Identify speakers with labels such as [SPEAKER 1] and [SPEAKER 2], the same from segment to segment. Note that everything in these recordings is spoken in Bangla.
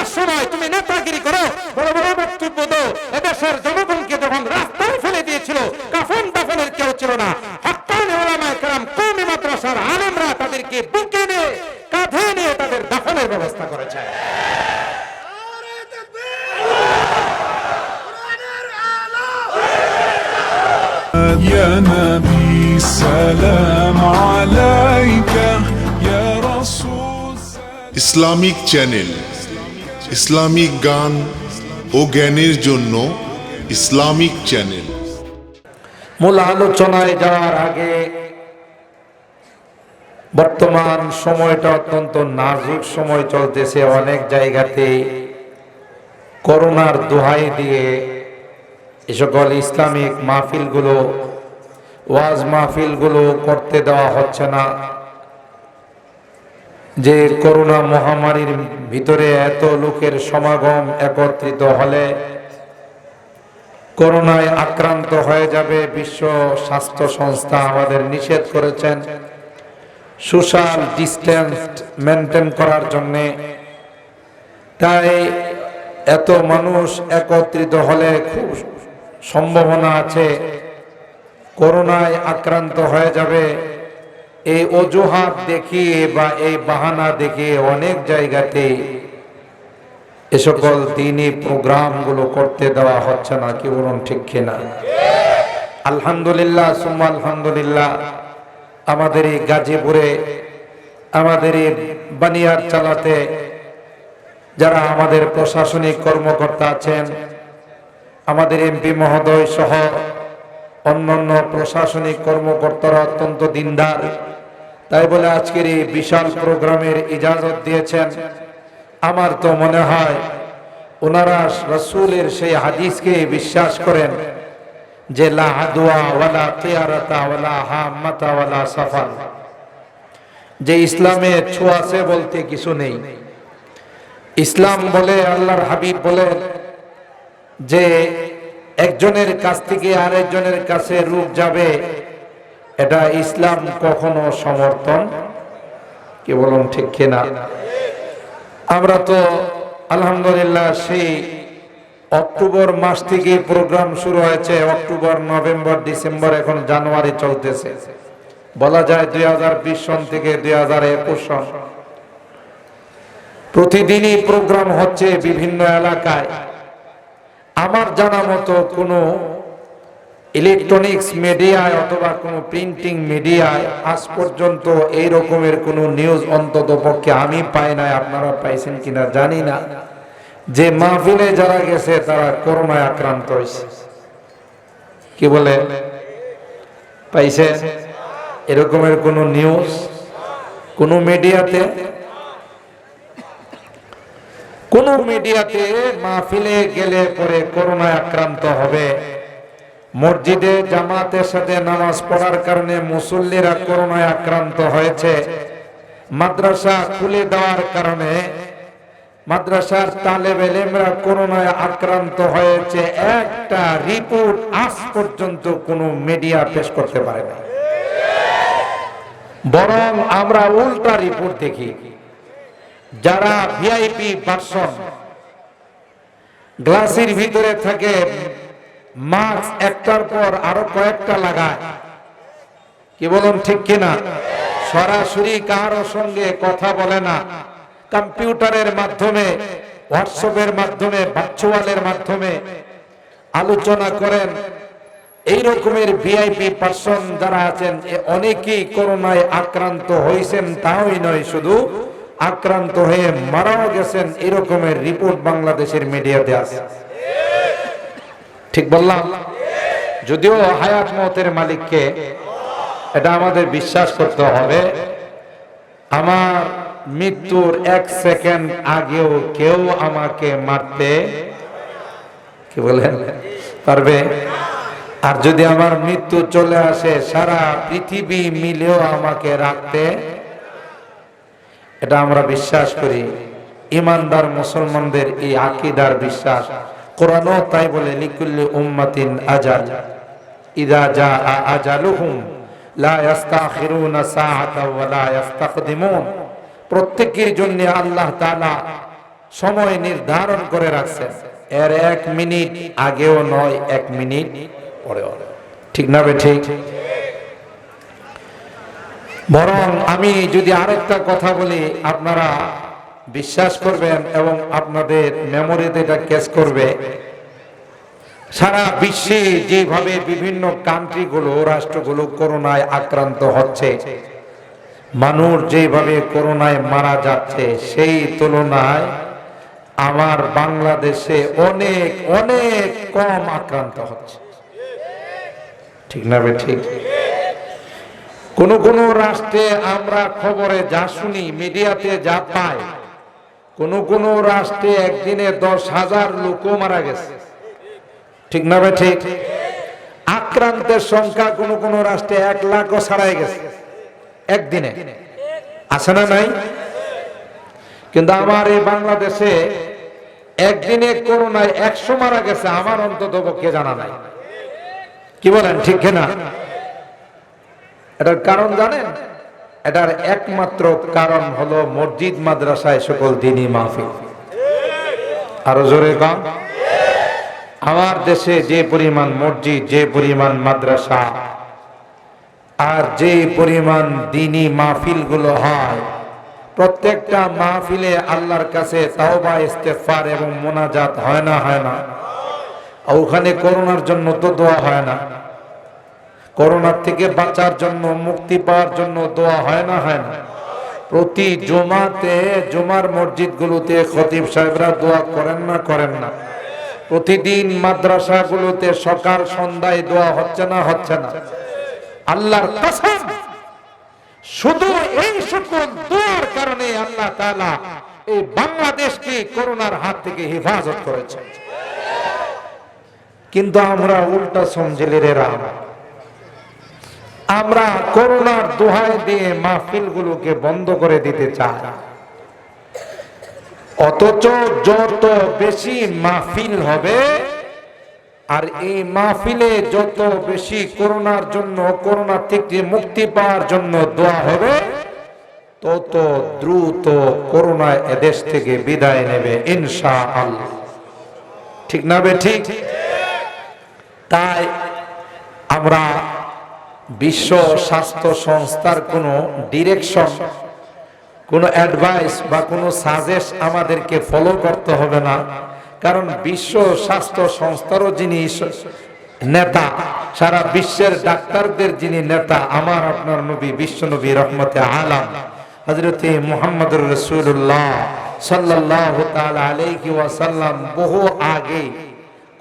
[SPEAKER 1] ক্ষমতার সময় তুমি নেতাগিরি করো, বড় বড় বক্তব্য দাও। এদেশের জনগণকে যখন রাস্তায় ফেলে দিয়েছিল, কাফন দাফনের কেউ ছিল না। হক্কানি উলামায়ে কেরাম, কওমি মাদ্রাসার আলেমরা তাদেরকে বুকে নিয়ে, কাঁধে নিয়ে তাদের দাফনের ব্যবস্থা করেছে।
[SPEAKER 2] يا نبي سلام عليك يا رسول।
[SPEAKER 3] ইসলামিক চ্যানেল, ইসলামিক গান ও জ্ঞানের জন্য ইসলামিক চ্যানেল।
[SPEAKER 1] মূল আলোচনায় যাওয়ার আগে বর্তমান সময়টা অত্যন্ত নাজুক সময় চলতেছে। অনেক জায়গাতে করোনার দোহাই দিয়ে এ সকল ইসলামিক মাহফিলগুলো, ওয়াজ মাহফিলগুলো করতে দেওয়া হচ্ছে না। যে করোনা মহামারীর ভিতরে এত লোকের সমাগম একত্রিত হলে করোনায় আক্রান্ত হয়ে যাবে। বিশ্ব স্বাস্থ্য সংস্থা আমাদের নিষেধ করেছেন সোশ্যাল ডিস্টেন্স মেনটেন করার জন্য। তাই এত মানুষ একত্রিত হলে খুব সম্ভাবনা আছে করোনায় আক্রান্ত হয়ে যাবে। এই অজুহাত দেখিয়ে বা এই বাহানা দেখিয়ে অনেক জায়গাতে এ সকল দ্বীনি প্রোগ্রামগুলো করতে দেওয়া হচ্ছে না। কি বলুন, ঠিক কিনা? আলহামদুলিল্লাহ সুম্মা আলহামদুলিল্লাহ, আমাদের এই গাজীপুরে, আমাদের এই বানিয়ার চালাতে যারা আমাদের প্রশাসনিক কর্মকর্তা আছেন, আমাদের এমপি মহোদয় সহ অন্যান্য প্রশাসনিক কর্মকর্তারা অত্যন্ত দিনদার। তাই বলে আজকের এই বিশাল প্রোগ্রামের ইজাজত দিয়েছেন। আমার তো মনে হয় ওনারা রাসূলের সেই হাদিসকে বিশ্বাস করেন যে লা আদওয়া ওয়ালা কিয়ারাতা ওয়ালা হাম্মাতা ওয়ালা সাফার, যে ইসলামে ছোঁয়াচে বলতে কিছু নেই। ইসলাম বলে, আল্লাহর হাবিব বলেন যে একজনের কাছ থেকে আরেকজনের কাছে রূপ যাবে, এটা ইসলাম কখনো সমর্থন, কি বলুন, ঠিক কিনা? আমরা তো আলহামদুলিল্লাহ সেই অক্টোবর মাস থেকে প্রোগ্রাম শুরু হয়েছে। অক্টোবর, নভেম্বর, ডিসেম্বর, এখন জানুয়ারি চলতেছে। বলা যায় 2020 সন থেকে 2021 সন প্রতিদিনই প্রোগ্রাম হচ্ছে বিভিন্ন এলাকায়। আমার জানা মতো কোনো ইলেকট্রনিক্স মিডিয়ায় অথবা কোনো প্রিন্টিং মিডিয়ায় আজ পর্যন্ত এই রকমের কোনো নিউজ অন্তত পক্ষে আমি পাই নাই। আপনারা পাইছেন কিনা জানি না, যে মাহফিলে যারা গেছে তারা করোনায় আক্রান্ত হয়েছে। কি বলে, পাইছে এরকমের কোনো নিউজ কোনো মিডিয়াতে? কোন মিডিয়াতে মাহফিলে গেলে পরে করোনায় আক্রান্ত হবে, মসজিদে জামাতের সাথে নামাজ পড়ার কারণে মুসল্লিরা করোনায় আক্রান্ত হয়েছে, মাদ্রাসা খুলে দেওয়ার কারণে মাদ্রাসার তালেবে ইলমরা করোনায় আক্রান্ত হয়েছে, একটা রিপোর্ট আজ পর্যন্ত কোনো মিডিয়া পেশ করতে পারে না। বরং আমরা উল্টা রিপোর্ট দেখি। যারা ভিআইপি পারসন গ্লাসের ভিতরে থাকে, মাস্ক একটার পর আরো কয়েকটা লাগায়, কি বলুন, ঠিক কিনা? সরাসরি কারোর সঙ্গে কথা বলে না, কম্পিউটারের মাধ্যমে, হোয়াটসঅ্যাপের মাধ্যমে, ভার্চুয়ালের মাধ্যমে আলোচনা করেন। এই রকমের ভিআইপি পারসন যারা আছেন, অনেকেই করোনায় আক্রান্ত হয়েছেন, তাই নয় শুধু আক্রান্ত হয়ে মারাও গেছেন। এরকমের রিপোর্ট বাংলাদেশের মিডিয়াতে আছে। ঠিক বললাম? যদিও হায়াত মওতের মালিককে, এটা আমাদের বিশ্বাস করতে হবে। আমার মৃত্যুর 1 সেকেন্ড আগেও কেউ আমাকে মারতে, কি বলেন, পারবে? আর যদি আমার মৃত্যু চলে আসে, সারা পৃথিবী মিলেও আমাকে রাখতে, এটা আমরা বিশ্বাস করি। ইমানদার মুসলমানদের এই আকীদার বিশ্বাস। কোরআনও তাই বলে, লিকুল্লি উম্মাতিন আজাল ইযা জাআ আজালুহুম লা ইস্তাখিরুনা সাআতাও ওয়া লা ইস্তাকদিমুন। প্রত্যেকের জন্য আল্লাহ তাআলা সময় নির্ধারণ করে রাখছেন, এর 1 মিনিট আগেও নয়, 1 মিনিট পরেও নয়। ঠিক না বে ঠিক? বরং আমি যদি আরেকটা কথা বলি, আপনারা বিশ্বাস করবেন এবং আপনাদের মেমোরিতে এটা ক্যাচ করবে। সারা বিশ্বে যেভাবে বিভিন্ন কান্ট্রিগুলো, রাষ্ট্রগুলো করোনায় আক্রান্ত হচ্ছে, মানুষ যেভাবে করোনায় মারা যাচ্ছে, সেই তুলনায় আমার বাংলাদেশে অনেক অনেক কম আক্রান্ত হচ্ছে। ঠিক না বে ঠিক? কোন কোন রাষ্ট্রে আমরা খবরে যা শুনি, মিডিয়াতে যা পাই, কোন কোন রাষ্ট্রে একদিনে 10,000 লোকও মারা গেছে। ঠিক না বে ঠিক? আক্রান্তের সংখ্যা কোন কোন রাষ্ট্রে 1 লাখও ছাড়াই গেছে একদিনে। আছে না নাই? কিন্তু আমার এই বাংলাদেশে একদিনে করোনায় 100 মারা গেছে আমার অন্তত পক্ষে জানা নাই। কি বলেন, ঠিক কিনা? এটার কারণ জানেন? এটার একমাত্র কারণ হলো মসজিদ মাদ্রাসায় সকল দ্বীনি মাহফিল। আরো জোরে কম। আমার দেশে যে পরিমাণ মসজিদ, যে পরিমাণ মাদ্রাসা আর যে পরিমাণ দ্বীনি মাহফিল গুলো হয়, প্রত্যেকটা মাহফিলে আল্লাহর কাছে তাওবা ইস্তেগফার এবং মোনাজাত হয় না? হয় না? ওখানে করোনার জন্য তো দোয়া হয় না? করোনার থেকে বাঁচার জন্য, মুক্তি পাওয়ার জন্য দোয়া হয় না? হয় না? প্রতি জুমাতে, জুমার মসজিদগুলোতে খতিব সাহেবরা দোয়া করেন না? করেন না? প্রতিদিন মাদ্রাসাগুলোতে সকাল সন্ধ্যায় দোয়া হচ্ছে না? হচ্ছে না? আল্লাহর কসম, শুধু এই সকল দোয়ার কারণে আল্লাহ তাআলা এই বাংলাদেশকে করোনার হাত থেকে হেফাজত করেছেন। কিন্তু আমরা উল্টা সমঝেলেরা, আমরা করোনার দোহাই দিয়ে মাহফিলগুলোকে বন্ধ করে দিতে চাই। অথচ যত বেশি মাহফিল হবে আর এই মাহফিলে যত বেশি করোনার জন্য, করোনা থেকে মুক্তি পাওয়ার জন্য দোয়া হবে, তত দ্রুত করোনা এদেশ থেকে বিদায় নেবে ইনশাআল্লাহ। ঠিক না বে ঠিক? তাই আমরা বিশ্ব স্বাস্থ্য সংস্থার কোনো ডিরেকশন, কোনো অ্যাডভাইস বা কোনো সাজেস্ট আমাদেরকে ফলো করতে হবে না। কারণ বিশ্ব স্বাস্থ্য সংস্থারও যিনি নেতা, সারা বিশ্বের ডাক্তারদের যিনি নেতা, আমার আপনার নবী, বিশ্ব নবী রহমতে আলাম হযরতে মুহাম্মদুর রাসূলুল্লাহ সাল্লাল্লাহু তাআলা আলাইহি ওয়াসাল্লাম বহু আগে,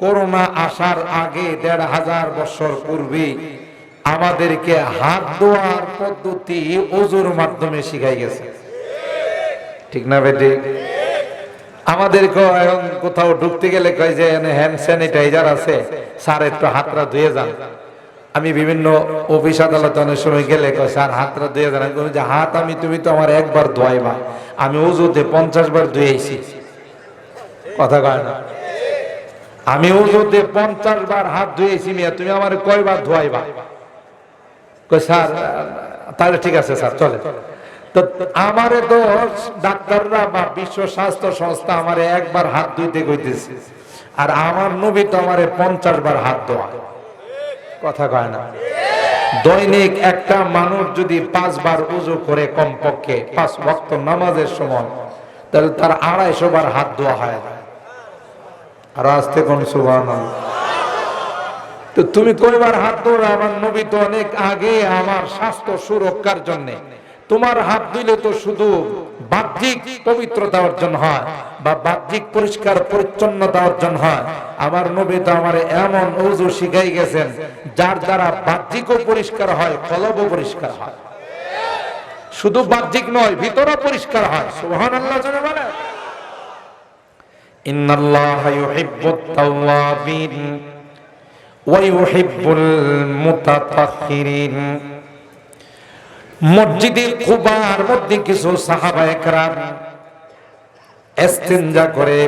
[SPEAKER 1] করোনা আসার আগে ১৫০০ বছর পূর্বে আমাদেরকে হাত ধোয়ার পদ্ধতি ওযুর মাধ্যমে শিখাই গেছে। ঠিক না বেটি? আমাদেরকে এখন কোথাও ঢুকতে গেলে কয় যে হ্যান্ড স্যানিটাইজার আছে, স্যার একটু হাতটা ধুয়ে যান। আমি বিভিন্ন অফিস আদালত অনেক সময় গেলে কয় স্যার হাতটা ধুয়ে যান। আমি যে হাত আমি, তুমি তো আমার একবার ধোয়াইবা, আমি ওযুতে 50 বার ধুয়েছি। কথা কয় না? আমি ওযুতে 50 বার হাত ধুয়েছি, মিয়া তুমি আমার কয়বার ধোয়াইবা? কয় স্যার তাহলে ঠিক আছে স্যার, চলে। তো আমারে তো ডাক্তাররা বা বিশ্ব স্বাস্থ্য সংস্থা আমারে একবার হাত ধুইতে কইতেছে, আর আমার নবী তো আমারে 50 বার হাত ধোয়া। কথা কয় না? দৈনিক একটা মানুষ যদি 5 বার ওযু করে, কমপক্ষে 5 ওয়াক্ত নামাজের সময়, তাহলে তার 250 বার হাত ধোয়া হয়। আর আস্তে কোন সুবহানাল্লাহ। তো তুমি কয়বার হাত ধোয়া? আমার নবী তো অনেক আগে আমার স্বাস্থ্য সুরক্ষার জন্য। তোমার হাত ধুইলে তো শুধু বাহ্যিক পবিত্রতা অর্জন হয় বা বাহ্যিক পরিষ্কার পরিচ্ছন্নতা অর্জন হয়। আমার নবী তো আমার এমন ওযু শিখাই গেছেন যার দ্বারা বাহ্যিকও পরিষ্কার হয়, কলবও পরিষ্কার হয়। শুধু বাহ্যিক নয়, ভিতরও পরিষ্কার হয়। সুবহানাল্লাহ জোরে বলেন। ইন্নাল্লাহা ইউহিব্বুত তাওয়াবিন ওয়া ইউহিব্বুল মুতাতাহহিরিন। মসজিদে কুবার মধ্যে কিছু সাহাবায়ে কেরাম ইস্তিনজা করে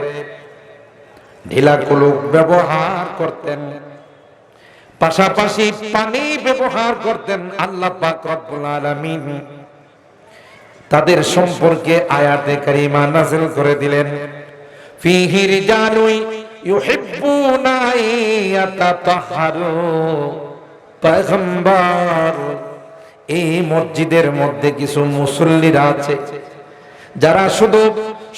[SPEAKER 1] ঢিলা কুলুক ব্যবহার করতেন, পাশাপাশি পানি ব্যবহার করতেন। আল্লাহ পাক রব্বুল আলামিন তাদের সম্পর্কে আয়াতে কারিমা নাযিল করে দিলেন, ফীহি রিজালুন ইউহিব্বুনা ইয়াতাতাহহারু। পয়গম্বর, এই মসজিদের মধ্যে কিছু মুসল্লিরা আছে যারা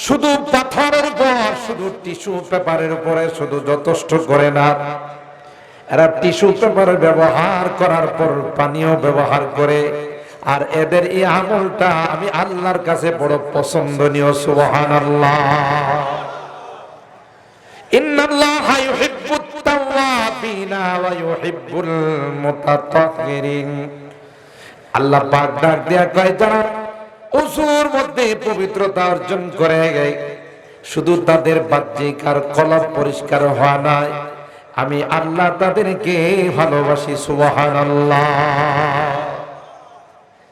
[SPEAKER 1] শুধু পাথরের উপর, শুধু টিস্যু পেপারের উপরে শুধু যথেষ্ট করে না, এরা টিস্যু পেপার ব্যবহার করার পর পানিও ব্যবহার করে। আর এদের এই আমলটা আমি আল্লাহর কাছে বড় পছন্দনীয়। সুবহানাল্লাহ। ইন্নাল্লাহা ইউহিব্বুত তাওয়াবিনা ওয়া ইউহিব্বুল মুতাতাহহিরিন। আল্লাহ পাক ডাক দেয়া কয়, যারা ওযুর মধ্যে পবিত্রতা অর্জন করে, শুধু তাদের বাহ্যিক আর কলব পরিষ্কার হওয়া নয়, আমি আল্লাহ তাদেরকে ভালোবাসি। সুবহানাল্লাহ।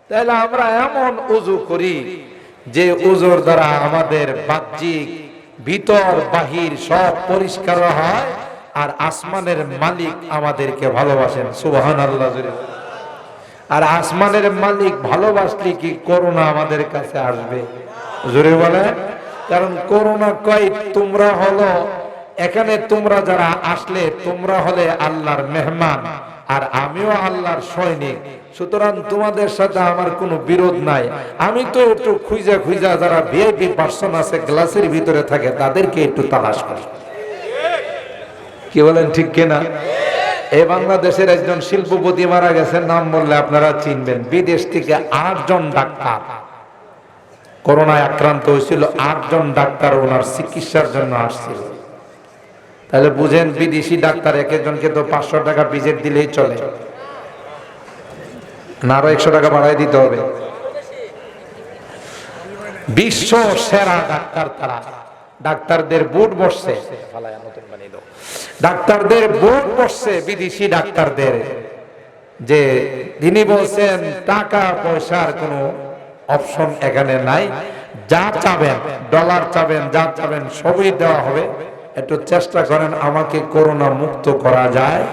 [SPEAKER 1] তাহলে আমরা এমন ওযু করি যে ওযুর দ্বারা আমাদের বাহ্যিক ভিতর বাহির সব পরিষ্কার হয়, আর আসমানের মালিক আমাদেরকে ভালোবাসেন। সুবহানাল্লাহ। আর আসমানের মালিক ভালোবাসলে কি করোনা আমাদের কাছে আসবে? জোরে বলে। কারণ করোনা কয়, তোমরা হলো এখানে, তোমরা যারা আসলে তোমরা হলে আল্লাহর মেহমান, আর আমিও আল্লাহর সৈনিক, সুতরাং তোমাদের সাথে আমার কোনো বিরোধ নাই। আমি তো একটু খুঁজা যারা ভিআইপি পার্সন আছে গ্লাসের ভিতরে থাকে তাদেরকে একটু তালাশ করি। কি বলেন, ঠিক কিনা? এই বাংলাদেশের একজন শিল্পপতি মারা গেছেন, নাম বললে আপনারা চিনবেন। বিদেশ থেকে 8 জন ডাক্তার করোনায় আক্রান্ত হয়েছিল, 8 জন ডাক্তার ওনার চিকিৎসার জন্য আসছিল। তাহলে বুঝেন, বিদেশি ডাক্তার এক একজনকে তো 500 টাকা ভিজিট দিলেই চলে না, আরো 100 টাকা বাড়াই দিতে হবে। বিশ্ব সেরা ডাক্তার তারা। ডাক্তারদের বোর্ড বসছে, ডাক্তারদের বোর্ড বসছে বিদেশি ডাক্তারদের, যে তিনি বলছেন টাকা পয়সার কোনো অপশন এখানে নাই, যা চাবেন, ডলার চাবেন, যা চাবেন সবই দেওয়া হবে, একটু চেষ্টা করেন আমাকে করোনা মুক্ত করা যায়।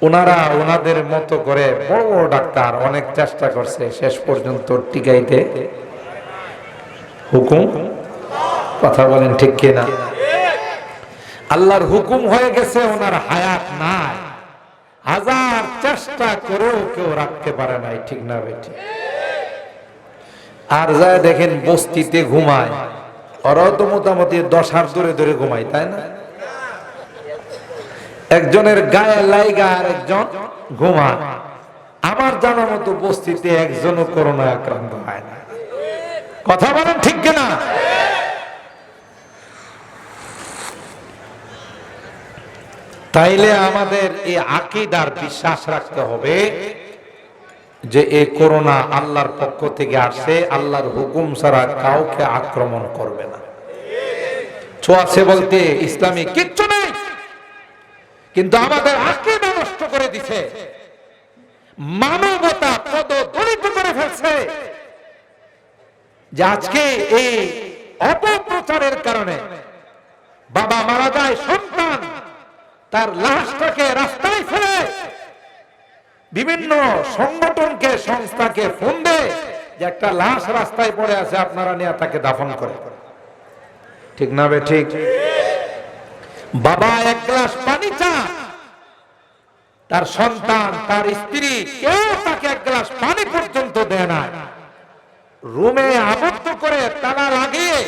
[SPEAKER 1] ওনারা ওনাদের মতো করে বড় বড় ডাক্তার অনেক চেষ্টা করছে, শেষ পর্যন্ত টিকাইতে হুকুম। কথা বলেন, ঠিক কিনা? আল্লাহর হুকুম হয়ে গেছে, ওনার হায়াত নাই। হাজার চেষ্টা করেও কেউ রাখতে পারে নাই, ঠিক না বেটি? আর যায় দেখেন বস্তিতে ঘুমায়, ওরাও তো মোটামুটি 10 হাত দূরে দূরে ঘুমায়, তাই না? একজনের গায়ে লাইগা আর একজন ঘুমায়। আমার জানা মতো বস্তিতে একজনও করোনা আক্রান্ত হয় না। কথা বলেন, ঠিক কিনা? তাইলে আমাদের এই আকীদার বিশ্বাস রাখতে হবে যে এই করোনা আল্লাহর পক্ষ থেকে আসে, আল্লাহর হুকুম ছাড়া কাউকে আক্রমণ করবে না। ছোঁয়াছে বলতে ইসলামী কিচ্ছু নেই, কিন্তু আমাদের আকীদা নষ্ট করে দিছে, মানবতা পদদলিত করে ফেলছে। যে আজকে এই অপপ্রচারের কারণে বাবা মারা যায়, সন্তান তার লাশটাকে রাস্তায় ফেলে বিভিন্ন সংগঠনকে, সংস্থাকে ফোন দেয় যে একটা লাশ রাস্তায় পড়ে আছে, আপনারা নিয়ে তাকে দাফন করে। ঠিক না বে ঠিক? বাবা এক গ্লাস পানি চান, তার সন্তান, তার স্ত্রী, কেউ তাকে এক গ্লাস পানি পর্যন্ত দেয় না। রুমে আবদ্ধ করে তালা লাগিয়ে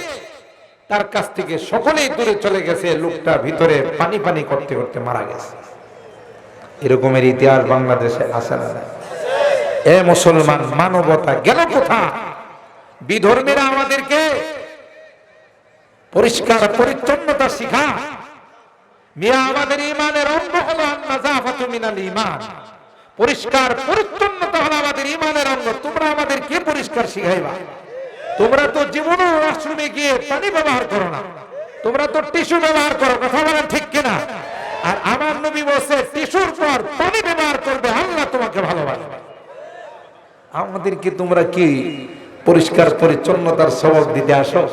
[SPEAKER 1] তার কাছ থেকে সকলেই দূরে চলে গেছে। লোকটা ভিতরে পানি পানি করতে করতে মারা গেছে। এরকমের ইতিহাস বাংলাদেশে আছে না? এ মুসলমান, মানবতা গেল কোথায়? বিধর্মীরা আমাদেরকে পরিষ্কার পরিচ্ছন্নতা শিখা। মিয়া, আমাদের ঈমানের অঙ্গ হলো আন-নাযাফাতু মিনাল ঈমান। পরিষ্কার পরিচ্ছন্নতা হলো আমাদের ঈমানের অঙ্গ। তোমরা আমাদের কি পরিষ্কার শিখাইবা? তোমরা তো জীবনে ওয়াশরুমে গিয়ে পানি ব্যবহার করো না, তোমরা তো টিস্যু ব্যবহার করো। কথা বলেন, ঠিক কিনা? আর আমার নবী বলছে টিস্যুর পর পানি ব্যবহার করবে, আল্লাহ তোমাকে ভালোবাসবে। আমাদেরকে তোমরা কি পরিষ্কার পরিচ্ছন্নতার সবক দিতে আসো?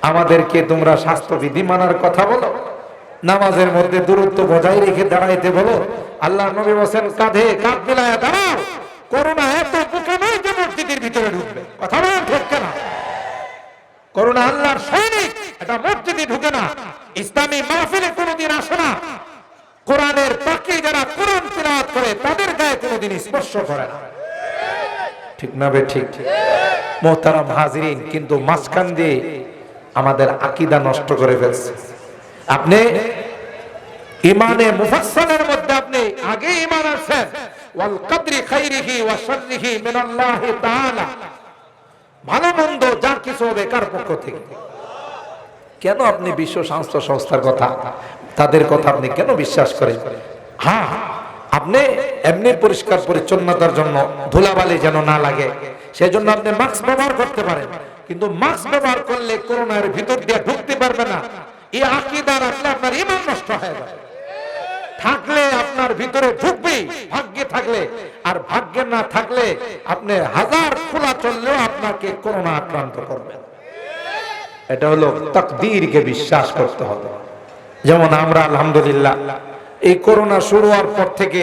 [SPEAKER 1] আমাদেরকে তোমরা স্বাস্থ্যবিধি মানার কথা বলো, নামাজের মধ্যে দূরত্ব বজায় রেখে দাঁড়াইতে বলো। আল্লাহ নবী বলেন কাঁধে কাঁধ মিলায়া দাঁড়াও, করোনা এত বোকা নয় যে মসজিদের ভিতরে ঢুকবে। কথা বলেন, ঠিক কিনা? করোনা আল্লাহর সৈনিক, এটা মসজিদে ঢুকে না, ইসলামী মাহফিলে কোনোদিন আসে না, কোরআনের পাখি যারা কোরআন তিলাওয়াত করে তাদের গায়ে কোনোদিন স্পর্শ করে না। ঠিক না বে ঠিক? মোহতারাম হাজিরিন, কিন্তু মাঝখান দিয়ে আমাদের আকীদা নষ্ট করে ফেলছে। আপনি ইমানে মুফাসসালের মধ্যে আপনি আগে ঈমান আনছেন ওয়াল কদরি খাইরিহি ওয়া শাররিহি মিনাল্লাহি তাআলা, ভালো মন্দ যা কিছু হবে কার পক্ষ থেকে। কেন আপনি বিশ্ব স্বাস্থ্য সংস্থার কথা, তাদের কথা আপনি কেন বিশ্বাস করেন? হ্যাঁ, আপনি এমনি পরিষ্কার পরিচ্ছন্নতার জন্য ধুলাবালি যেন না লাগে সেজন্য আপনি মাস্ক ব্যবহার করতে পারেন, কিন্তু মাস্ক ব্যবহার করলে করোনার ভিতর দিয়ে ঢুকতে পারবে না। এই আকীদা রাখলে আপনার ঈমান নষ্ট হয়ে যাবে। থাকলে আপনার ভিতরে ঢুকবে ভাগ্যে থাকলে, আর ভাগ্যে না থাকলে আপনি হাজার খোলা চললেও আপনাকে করোনা আক্রান্ত করবে। এটা হলো তাকদীরকে বিশ্বাস করতে হবে। যেমন আমরা আলহামদুলিল্লাহ এই করোনা শুরু হওয়ার পর থেকে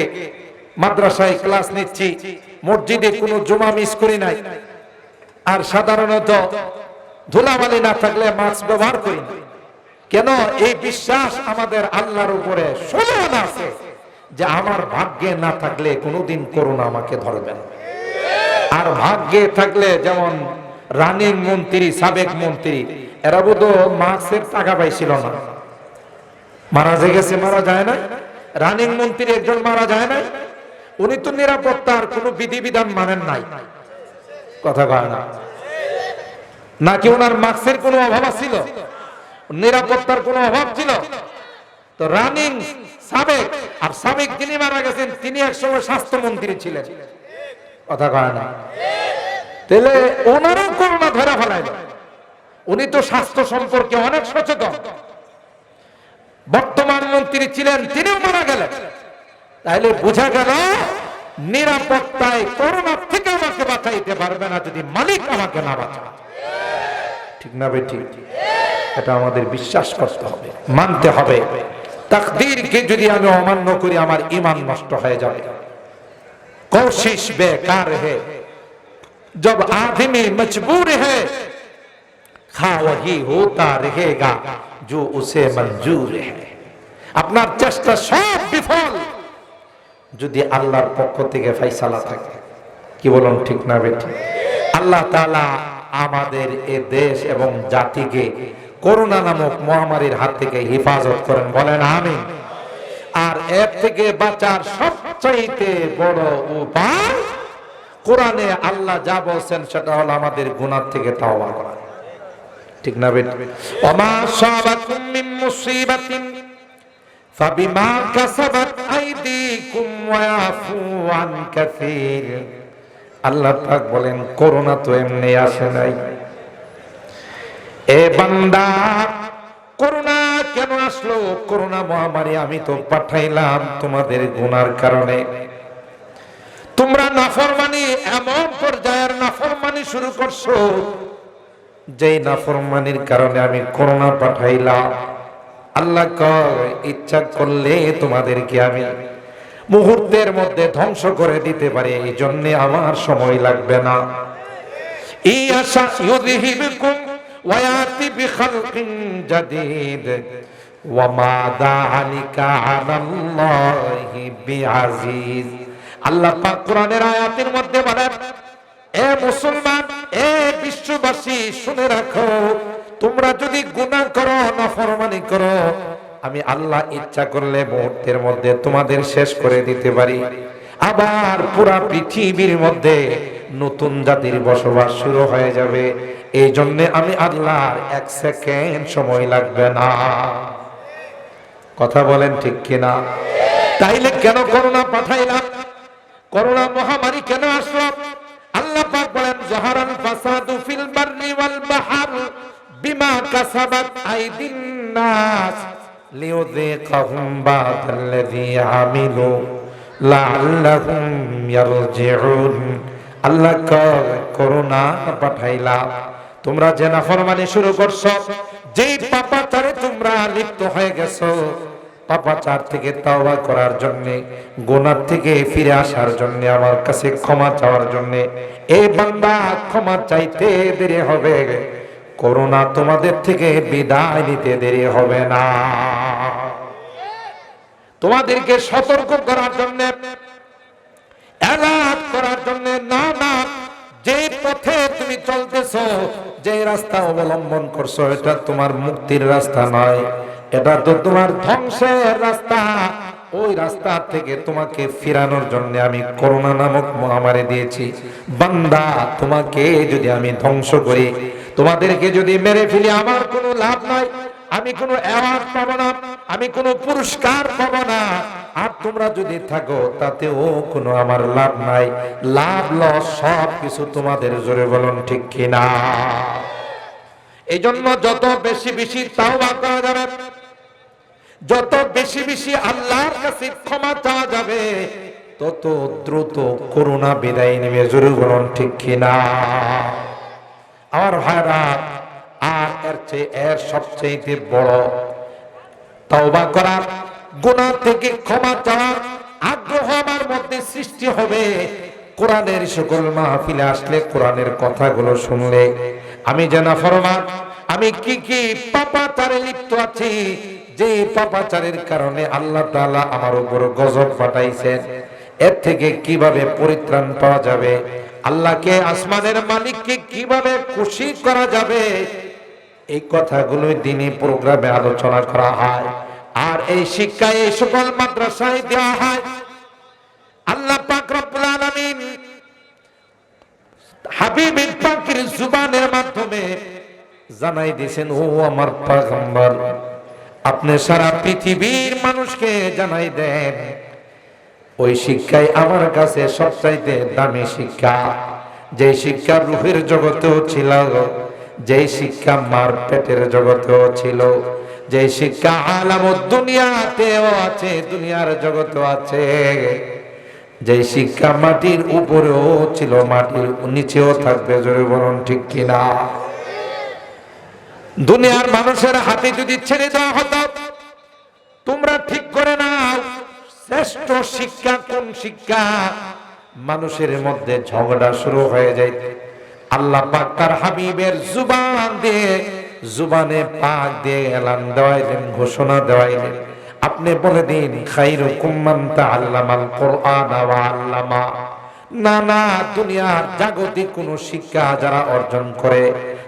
[SPEAKER 1] মাদ্রাসায় ক্লাস নিচ্ছি, মসজিদে কোনো জুমা মিস করি নাই, আর সাধারণত ধুলাবালি না থাকলে মাস্ক ব্যবহার করি না। কেন? এই বিশ্বাস আমাদের আল্লাহর উপরে সমান আছে যে আমার ভাগ্যে না থাকলে কোনোদিন করোনা আমাকে ধরবে না। আর ভাগ্যে থাকলে যেমন রানিং মন্ত্রী, সাবেক মন্ত্রী, এরা বোধ মাস্কের টাকা পাইছিল না, মারা গেছে, মারা যায় না। রানিং মন্ত্রী একজন মারা যায় না, উনি তো নিরাপত্তার কোনো বিধিবিধান মানেন নাই। কথা কয় না নাকি? ওনার মাস্কের কোনো অভাব ছিল? নিরাপত্তার কোনো অভাব ছিল? তো রানিং সাবেক, আর সাবেক যিনি মারা গেছেন তিনি একসময় স্বাস্থ্যমন্ত্রী ছিলেন। কথা কয় না? তাহলে ওনারও করোনা ধরা ফেলাইল। উনি তো স্বাস্থ্য সম্পর্কে অনেক সচেতন। বর্তমান মন্ত্রী ছিলেন, তিনিও মারা গেলেন। তাহলে বোঝা গেল নিরাপত্তায় করোনা থেকে আমাকে বাঁচাইতে পারবে না যদি মালিক আমাকে না বাঁচায়। ঠিক না বেটি? এটা আমাদের বিশ্বাস করতে হবে, মানতে হবে। তাকদীরকে যদি আমি অমান্য করি আমার ঈমান নষ্ট হয়ে যাবে। কোশিশ বেকার है जब आदमी मजबूर है, खा वही होता रहेगा जो उसे मंजूर है। আপনার চেষ্টা সব বিফল যদি আল্লাহর পক্ষ থেকে ফয়সালা থাকে। কি বলুন ঠিক না বেটি? আল্লাহ তাআলা আমাদের এই দেশ এবং জাতিকে করোনা নামক মহামারীর হাত থেকে হেফাজত করেন, বলেন আমিন। আর এর থেকে বাঁচার সবচাইতে বড় উপায় কোরআনে আল্লাহ যা বলছেন সেটা হলো আমাদের গুনাহ থেকে তাওবা করা। ঠিক না বেটি? ওমা সাবাকুম মিন মুসিবাতিন ফাবিমা কাসাবাত আইদিকুম ওয়া ইয়াফু আন কাসীর। আল্লাহ পাক বলেন করোনা তো এমনি আসে নাই। এ বান্দা, করোনা কেন আসলো? করোনা মহামারী আমি তো পাঠাইলাম তোমাদের গুনার কারণে। তোমরা নাফরমানি, এমন পর্যায়ের নাফরমানি শুরু করছো যেই নাফরমানির কারণে আমি করোনা পাঠাইলাম। আল্লাহ কয় ইচ্ছা করলে তোমাদেরকে আমি মুহূর্তের মধ্যে ধ্বংস করে দিতে পারি, এই জন্য আমার সময় লাগবে না। ইয়াশা ইউযহিবকুম ওয়া ইয়াতি বিখালকিন জাদীদ ওয়া মা যালিকা আলাল্লাহি বিআজিজ। আল্লাহ পাক কোরআনের আয়াতের মধ্যে বলেন, এ মুসলমান, এ বিশ্ববাসী শুনে রাখো, তোমরা যদি গুনাহ করো, নাফরমানি করো, আমি আল্লাহ ইচ্ছা করলে মুহূর্তের মধ্যে তোমাদের শেষ করে দিতে পারি। আবার পুরা পৃথিবীর মধ্যে নতুন জাতির বসবাস শুরু হয়ে যাবে। এই জন্য আমি আল্লাহর এক সেকেন্ড সময় লাগবে না। কথা বলেন ঠিক কিনা? তাইলে কেন করোনা পাঠাইলাম? করোনা মহামারী কেন আসলো? আল্লাহ পাক বলেন যাহারাল ফাসাদু ফিল বাররি ওয়াল বাহর বিমা কাসাবাত আইদিন নাস লিউযিকাহুম বা'দাল্লাযী আমিলু লাআল্লাহুম ইয়ারজিউন। আল্লাহ করোনা পাঠাইলাম তোমরা যে নাফরমানি শুরু করছো, যেই পাপাচারে তোমরা লিপ্ত হয়ে গেছো, পাপাচার থেকে তাওবা করার জন্য, গুনাহ থেকে ফিরে আসার জন্য, আমার কাছে ক্ষমা চাওয়ার জন্য। এই বান্দা ক্ষমা চাইতে দেরি হবে, করোনা তোমাদের থেকে বিদায় নিতে দেরি হবে না। তোমাদেরকে সতর্ক করার জন্য, অ্যালার্ট করার জন্য, না না, যে পথে তুমি চলতেছো, যে রাস্তা অবলম্বন করছো, এটা তোমার মুক্তির রাস্তা নয়, এটা তো তোমার ধ্বংসের রাস্তা। ওই রাস্তা থেকে তোমাকে ফিরানোর জন্য আমি করোনা নামক মহামারী দিয়েছি। বান্দা, তোমাকে যদি আমি ধ্বংস করি, তোমাদেরকে যদি মেরে ফেলি, আমার কোনো লাভ নাই, আমি কোনো অ্যাওয়ার্ড পাবো না, আমি কোনো পুরস্কার পাবো না। আর তোমরা যদি থাকো, তাতেও কোনো আমার লাভ নাই, লাভ লস সব কিছু তোমাদের। জোরে বলুন ঠিক কিনা? এই জন্য যত বেশি বেশি তাওবা করা যাবে, যত বেশি বেশি আল্লাহর কাছে ক্ষমা চাওয়া যাবে, তত দ্রুত করোনা বিদায় নেবে। জোরে বলুন ঠিক কিনা? আমার ভাইরা, আর এর সবচেয়ে বড় তওবা করার, গুনাহ থেকে ক্ষমা চাওয়ার আগ্রহ আমার মধ্যে সৃষ্টি হবে কোরআনের সকল মাহফিলে আসলে, কোরআনের কথাগুলো শুনলে। আমি যে নাফরমান, আমি কি কি পাপাচারে লিপ্ত আছি, যে পাপাচারের কারণে আল্লাহ তাআলা আমার উপর গজব পাঠাইছেন, এর থেকে কিভাবে পরিত্রাণ পাওয়া যাবে, আল্লাহকে, আসমানের মালিককে কিভাবে খুশি করা যাবে, এই কথাগুলো দিনী প্রোগ্রামে আলোচনা করা হয়। আর এই শিক্ষা এই সকল মাদ্রাসায় দেওয়া হয়। আল্লাহ পাক রব্বুল আলামিন হাবিবের পাকের জুবানের মাধ্যমে জানাই দিয়েছেন, ও আমার পয়গম্বর, আপনি সারা পৃথিবীর মানুষকে জানাই দেন, ওই শিক্ষাই আমার কাছে সবচাইতে দামি শিক্ষা। যে শিক্ষা রূহের জগতেও ছিল, যে শিক্ষা মার পেটের জগতেও ছিল, যে শিক্ষা আলামুদ দুনিয়াতেও আছে, দুনিয়ার জগতেও আছে, যে শিক্ষা মাটির উপরেও ছিল, মাটির নিচেও থাকবে। জোরে বলুন ঠিক কিনা? দুনিয়ার মানুষের হাতে যদি ছেড়ে দেওয়া হতো, তোমরা ঠিক করে নাও, শ্রেষ্ঠ শিক্ষা কোন শিক্ষা, মানুষের মধ্যে ঝগড়া শুরু হয়ে যায়। আল্লাহ পাক তার হাবিবের জুবান দিয়ে, জুবানে পাক দিয়ে এলান দেওয়াইলেন, ঘোষণা দেওয়াইলেন, আপনি বলে দিন, খায়রুকুম মান তাআল্লামাল কুরআন ওয়া আল্লামা। না না, দুনিয়ার জাগতিক কোন শিক্ষা যারা অর্জন করে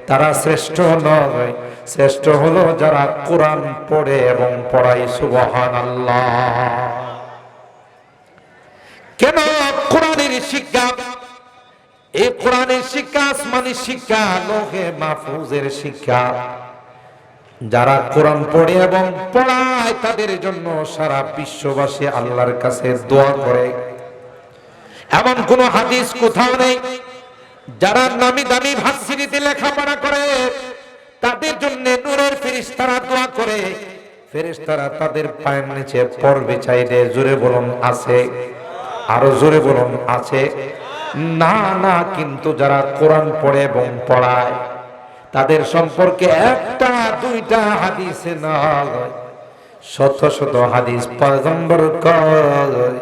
[SPEAKER 1] তারা শ্রেষ্ঠ নয়, শ্রেষ্ঠ হলো যারা কোরআন পড়ে এবং পড়ায়। সুবহানাল্লাহ। কেন কোরআনের শিক্ষা? এই কোরআনের শিক্ষা আসমানি শিক্ষা, লৌহে মাহফুজের শিক্ষা। যারা কোরআন পড়ে এবং পড়ায়, তাদের জন্য সারা বিশ্ববাসী আল্লাহর কাছে দোয়া করে। এমন কোন হাদিস কোথাও নেই। যারা নামি দামি ভার্সিটিতে লেখাপড়া করে, তাদের জন্য নূরের ফেরেশতারা দোয়া করে, ফেরেশতারা তাদের পায়ের নিচে পর বিছাই দেয়। জোরে বলুন আছে? আরো জোরে বলুন আছে? না না, কিন্তু যারা কোরআন পড়ে এবং পড়ায়, তাদের সম্পর্কে একটা দুইটা হাদিসে নয়, শত শত হাদিস পয়গম্বর কয়।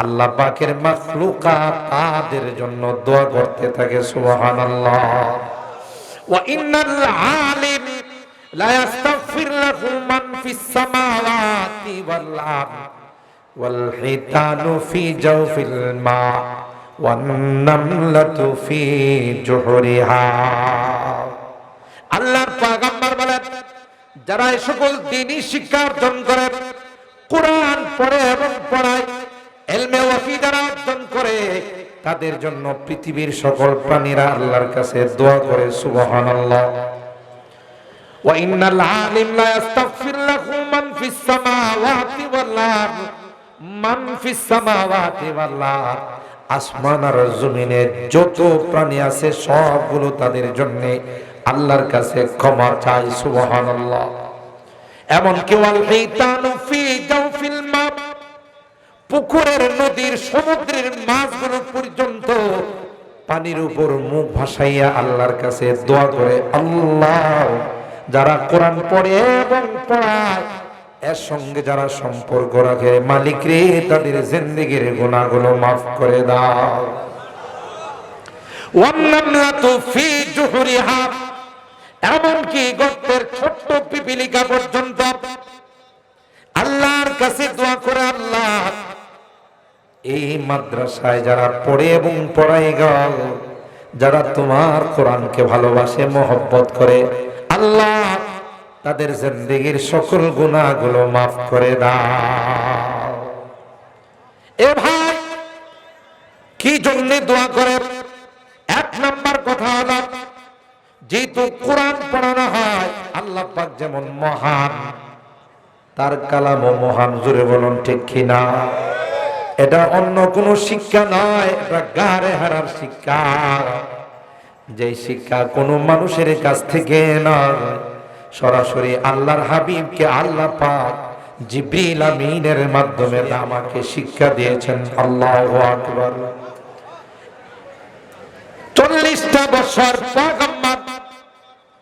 [SPEAKER 1] আল্লাহ পাকের মাখলুকাত তাদের জন্য দোয়া করতে থাকে। সুবহানাল্লাহ। ওয়া ইন্নাল আলিম লা ইস্তাগফির লাহু মান ফিস সামাওয়াতি ওয়াল আরদ ওয়াল হিতানু ফি জাওফিল মা ওয়ান নামলাতু ফি জুহরিহা। আল্লাহর পয়গম্বর বলেন, যারা এই সকল দ্বীনি শিক্ষা অর্জন করে, কোরআন পড়ে এবং পড়ায়, ইলমে ওয়াহি যারা অর্জন করে, তাদের জন্য পৃথিবীর সকল প্রাণীরা আল্লাহর কাছে দোয়া করে। সুবহানাল্লাহ। ওয়া ইন্নাল আলিম লা ইস্তাগফির লাহু মান ফিস সামাওয়াতি ওয়াল আরদ মান ফিস সামাওয়াতি ওয়াল আরদ। আসমান আর জমিনে যত প্রাণী আছে সবগুলো তাদের জন্য আল্লাহর কাছে ক্ষমা চায়। সুবহানাল্লাহ। এমন কি ওয়াল হিতানু ফি জাওফিল মা, পুকুরের, নদীর, সমুদ্রের মাছগুলো পর্যন্ত পানির উপর মুখ ভাসাইয়া আল্লাহর কাছে দোয়া করে। আল্লাহ, যারা কোরআন পড়ে এবং পড়ায়, এর সঙ্গে যারা সম্পর্ক রাখে, মালিক রে, তাদের জিন্দেগীর গুনাহগুলো মাফ করে দাও। ওয়ান নামলাতু ফি জুহরিহা, এমনকি গর্তের ছোট্ট পিপিলিকা পর্যন্ত আল্লাহর কাছে দোয়া করে, আল্লাহ এই মাদ্রাসায় যারা পড়ে এবং পড়াই গেল, যারা তোমার কোরআনকে ভালোবাসে, মহব্বত করে, আল্লাহ তাদের জিন্দেগীর সকল গুনাহগুলো মাফ করে দাও। এ ভাই, কি জন্য দোয়া করে? এক নাম্বার কথা হলো, যেহেতু কোরআন পড়ানো হয়, আল্লাহ পাক যেমন মহান, তার কালামও মহান। জোরে বলুন ঠিক কিনা? এটা অন্য কোনো শিক্ষা নয়, এটা গারে হারার শিক্ষা। যে শিক্ষা কোনো মানুষের কাছ থেকে নয়, সরাসরি আল্লাহর হাবিবকে আল্লাহ পাক জিবরিল আমিনের মাধ্যমে আমাকে শিক্ষা দিয়েছেন। আল্লাহু আকবার। 40টা বছর পয়গম্বর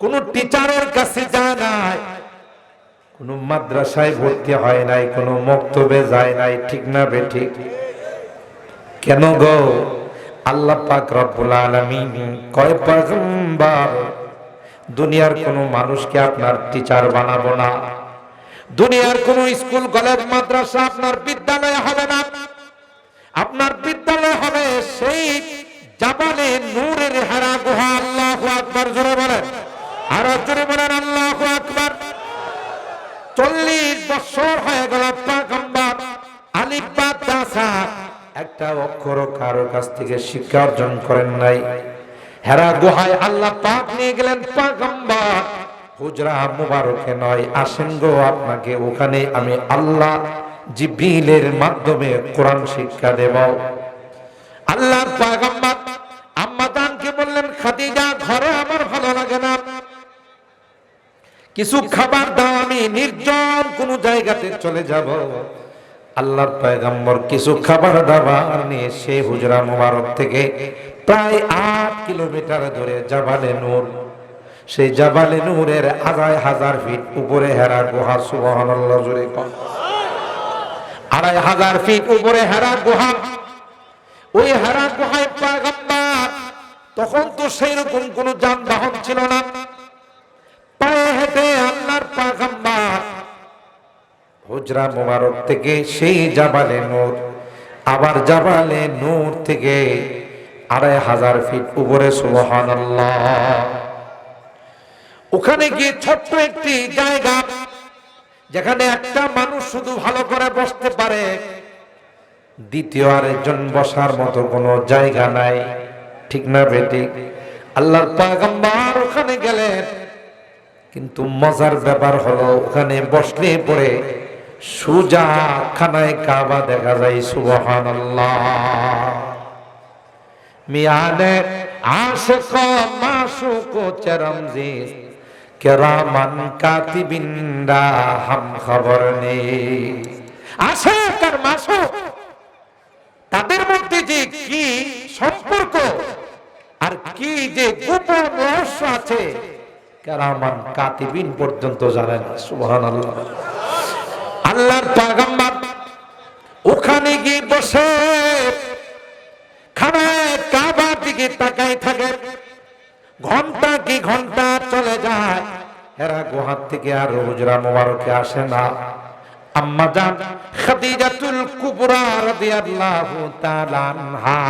[SPEAKER 1] কোন টিচারের কাছে যায় নাই, কোন মাদ্রাসায় ভর্তি হয় নাই, কোন মক্তবে যায় নাই, ঠিক না বেঠিক? কেন গো? আল্লাহ পাক রব্বুল আলামিন কয়, পয়গম্বর দুনিয়ার কোন মানুষকে আপনার টিচার বানাবো না, দুনিয়ার কোন স্কুল কলেজ মাদ্রাসা আপনার বিদ্যালয় হবে না, আপনার বিদ্যালয় হবে সেই জাবালে নূরের হেরা গুহা। আল্লাহু আকবার। জোরে বলেন, আরো জোরে বলেন আল্লাহু আকবার। 40 বছর হয়ে গেল পয়গম্বর আলিফ বা তা সা একটা অক্ষর কারো কাছ থেকে শিক্ষা অর্জন করেন নাই। হেরা গুহায় আল্লাহ পাক নিয়ে গেলেন পয়গম্বর, হুজরা মুবারকে নয়, আসেন গো আপনাকে ওখানে আমি আল্লাহ জিবরিলের মাধ্যমে কোরআন শিক্ষা দেব। আল্লাহর পয়গম্বর আম্মা জানকে বললেন, খাদিজা ঘরে আমার ভালো লাগে না, কিছু খাবার দাও, আমি নির্জন কোন জায়গাতে চলে যাব। আল্লাহর পয়গম্বর কিছু খাবার দাবার নিয়ে সে হুজরা মুবারক থেকে প্রায় 8 কিলোমিটার দূরে জাবালে নূর, সেই জাবালে নূরের 2,500 ফিট উপরে হেরা গুহা। সুবহানাল্লাহ। জোরে কোন 2,500 ফিট উপরে হেরা গুহা। ওই হেরা গুহায় পয়গম্বর, তখন তো সেই রকম কোন যানবাহন ছিল না, পায়ে হেঁটে আল্লাহর পয়গম্বর হুজরা মুবারক থেকে সেই জাবালে নূর, আবার জাবালে নূর থেকে 2,500 ফিট উপরে। সুবহানাল্লাহ। ওখানে গিয়ে ছোট্ট একটি জায়গা, যেখানে একটা মানুষ শুধু ভালো করে বসতে পারে, দ্বিতীয় আরেকজন বসার মতো কোনো জায়গা নাই, ঠিক না বেঠিক? আল্লাহর পয়গম্বর ওখানে গেলেন, কিন্তু মজার ব্যাপার হলো ওখানে বসলে পরে সুজা খানায় কাবা দেখা যায়। সুবহানাল্লাহ। মিয়ানে আশিক মাশুক চরমজি কিরামান কাতিবিনরা হাম খবর নেই। আশিক আর মাশুক তাদের মধ্যে যে কি সম্পর্ক আর কি যে গোপন রহস্য আছে, কিরামান কাতিবিন পর্যন্ত জানেন। সুবহানাল্লাহ। আল্লাহর পয়গম্বর ওখানে গিয়ে বসে খানায় কাবার দিকে তাকাই থাকে, ঘন্টা কি ঘন্টা চলে যায়, হেরা গুহার থেকে আর হুজরা মুবারকে আসে না। আম্মা জান খাদিজাতুল কুবরা রাদিয়াল্লাহু তাআলা আনহা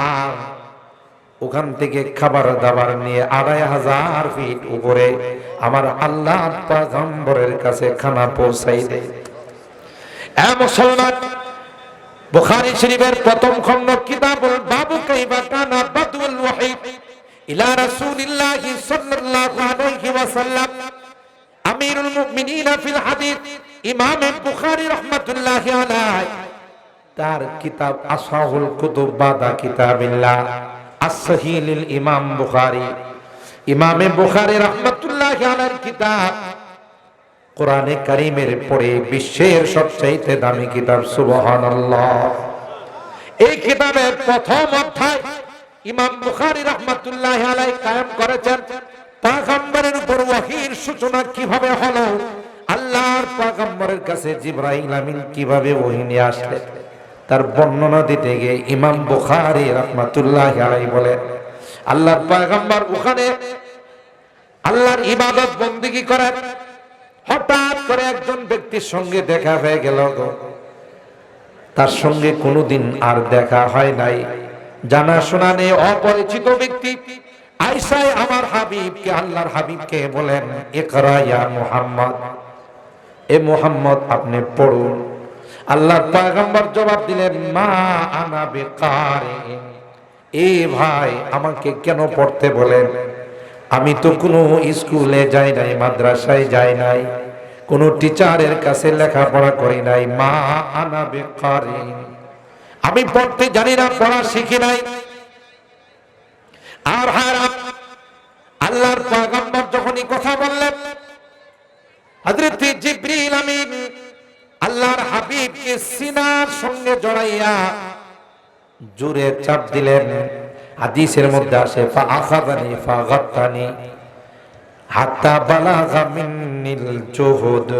[SPEAKER 1] ওখান থেকে খাবার দাবার নিয়ে 2,500 ফিট উপরে আমার আল্লাহর পয়গম্বরের কাছে খানা পৌঁছাই দেয়। এ মুসলমান, বুখারী শরীফের প্রথম খণ্ড কিতাবুল বাবু কাইফা কানা বাদউল ওয়াহী ইলা রাসূলিল্লাহ সাল্লাল্লাহু আলাইহি ওয়াসাল্লাম, আমিরুল মুমিনিন ফিল হাদিস ইমাম বুখারী রাহমাতুল্লাহি আলাইহি তার কিতাব আসহাবুল কুতুব বাদা কিতাবিল্লাহ as-sahih ইমাম বুখারী, ইমামে বুখারী রাহমাতুল্লাহি আলাইহির কিতাব কোরআনে কারীমের পরে বিশ্বের সবচেয়ে দামি কিতাব। সুবহানাল্লাহ। এই কিতাবের প্রথম অধ্যায় ইমাম বুখারী রাহমাতুল্লাহি আলাইহি কায়েম করেছেন পয়গম্বরের উপর ওহীর সূচনা কিভাবে হলো, আল্লাহর পয়গম্বরের কাছে জিবরাইল আমিন কিভাবে ওহী নিয়ে আসলেন, তার বর্ণনা দিতে গিয়ে ইমাম বুখারী রাহমাতুল্লাহি আলাইহি বলেন, আল্লাহর পয়গম্বর ওখানে আল্লাহর ইবাদত বন্দেগী করেন, হঠাৎ করে একজন ব্যক্তির সঙ্গে দেখা হয়ে গেল, তার সঙ্গে কোনোদিন আর দেখা হয় নাই, জানাশোনা নেই, অপরিচিত ব্যক্তি আয়েশায় আমার হাবিবকে, আল্লাহর হাবিবকে বলেন, ইকরা ইয়া মুহাম্মদ, এ মুহাম্মদ আপনি পড়ুন। আল্লাহর পয়গম্বর জবাব দিলেন, মা আনা বিকারি, এ ভাই আমাকে কেন পড়তে বলেন? আমি তো কোনো স্কুলে যাই নাই, মাদ্রাসায় যাই নাই, কোন টিচারের কাছে লেখাপড়া করি নাই। মা আনা বিকারি, আমি পড়তে জানি না, পড়া শিখি নাই। আর হারাম আল্লাহর পয়গম্বর যখনই কথা বললেন, হযরত জিবরিল আমিন আল্লাহর হাবিবকে সিনার সঙ্গে জড়াইয়া জোরে চাপ দিলেন। হাদিসের মধ্যে আসে, ফা আখাযানি ফা গাত্তানি হাত্তা বালাগা মিন্নিল জুহুদ,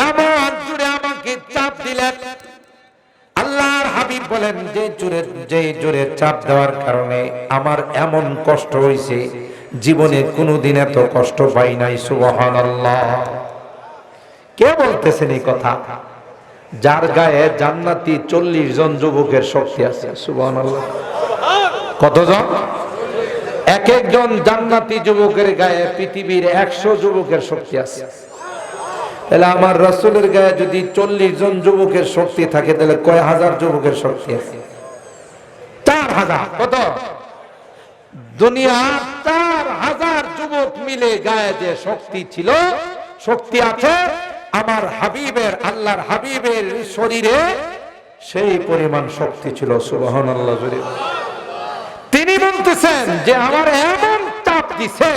[SPEAKER 1] এমন জোরে আমাকে চাপ দিলেন। আল্লাহর হাবিব বলেন, যে জোরে চাপ দেওয়ার কারণে আমার এমন কষ্ট হয়েছে, জীবনে কোনোদিন এত কষ্ট পাই নাই। সুবহানাল্লাহ। কে বলতেছেন এই কথা? যার গায়ে জান্নাতি 40 জন যুবকের শক্তি আছে। সুবহানাল্লাহ। কতজন? এক একজন জান্নাতি যুবকের গায়ে পৃথিবীর 100 যুবকের শক্তি আছে। তাহলে আমার রাসূলের গায়ে যদি 40 জন যুবকের শক্তি থাকে, তাহলে কয় হাজার যুবকের শক্তি আছে? 4000। কত? দুনিয়া 4000 যুবক মিলে গায়ে যে শক্তি ছিল, শক্তি আছে, আমার হাবিবের, আল্লাহর হাবিবের শরীরে সেই পরিমাণ শক্তি ছিল। সুবহানাল্লাহ। তিনি বলতেছেন যে আমার এমন চাপ দিছে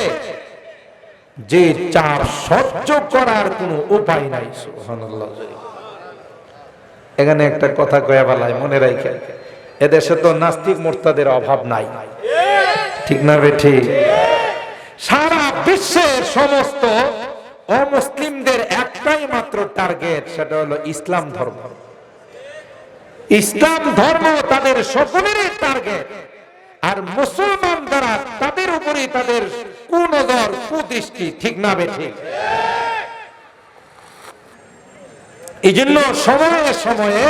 [SPEAKER 1] যে চাপ সহ্য করার কোনো উপায় নাই। সুবহানাল্লাহ। এখানে একটা কথা কয়া বলাই, মনে রাখেন, এদেশে তো নাস্তিক মুরতাদের অভাব নাই, ঠিক না বেঠি? সারা বিশ্বের সমস্ত অমুসলিমদের একটাই মাত্র টার্গেট, সেটা হলো ইসলাম ধর্ম। ইসলাম ধর্ম তাদের সকলেরই টার্গেট। আর মুসলমান যারা, তাদের উপরই তাদের কুনজর, কুদৃষ্টি, ঠিক না বেঠি? এই জন্য সময়ে সময়ে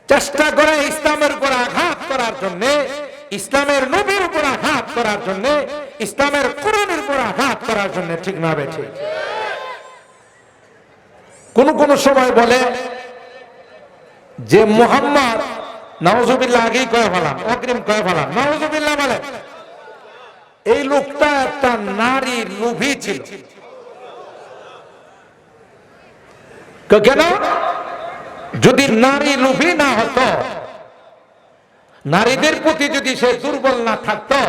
[SPEAKER 1] চেষ্টা করে ইসলামের উপর আঘাত করার জন্য, ইসলামের নবীর উপর আঘাত করার জন্য, ইসলামের কোরআনের উপর আঘাত করার জন্য, ঠিক না বেঠি? কোন কোন সময় বলে যে মুহাম্মদ, নাউজুবিল্লাহ, আগেই কয়ে ফেলাম, অগ্রিম কয়ে ফেলাম, নাউজুবিল্লাহ বলে এই লোকটা একটা নারী লোভী ছিল। কেন? যদি নারী লোভী না হতো, নারীদের প্রতি যদি সে দুর্বল না থাকতো,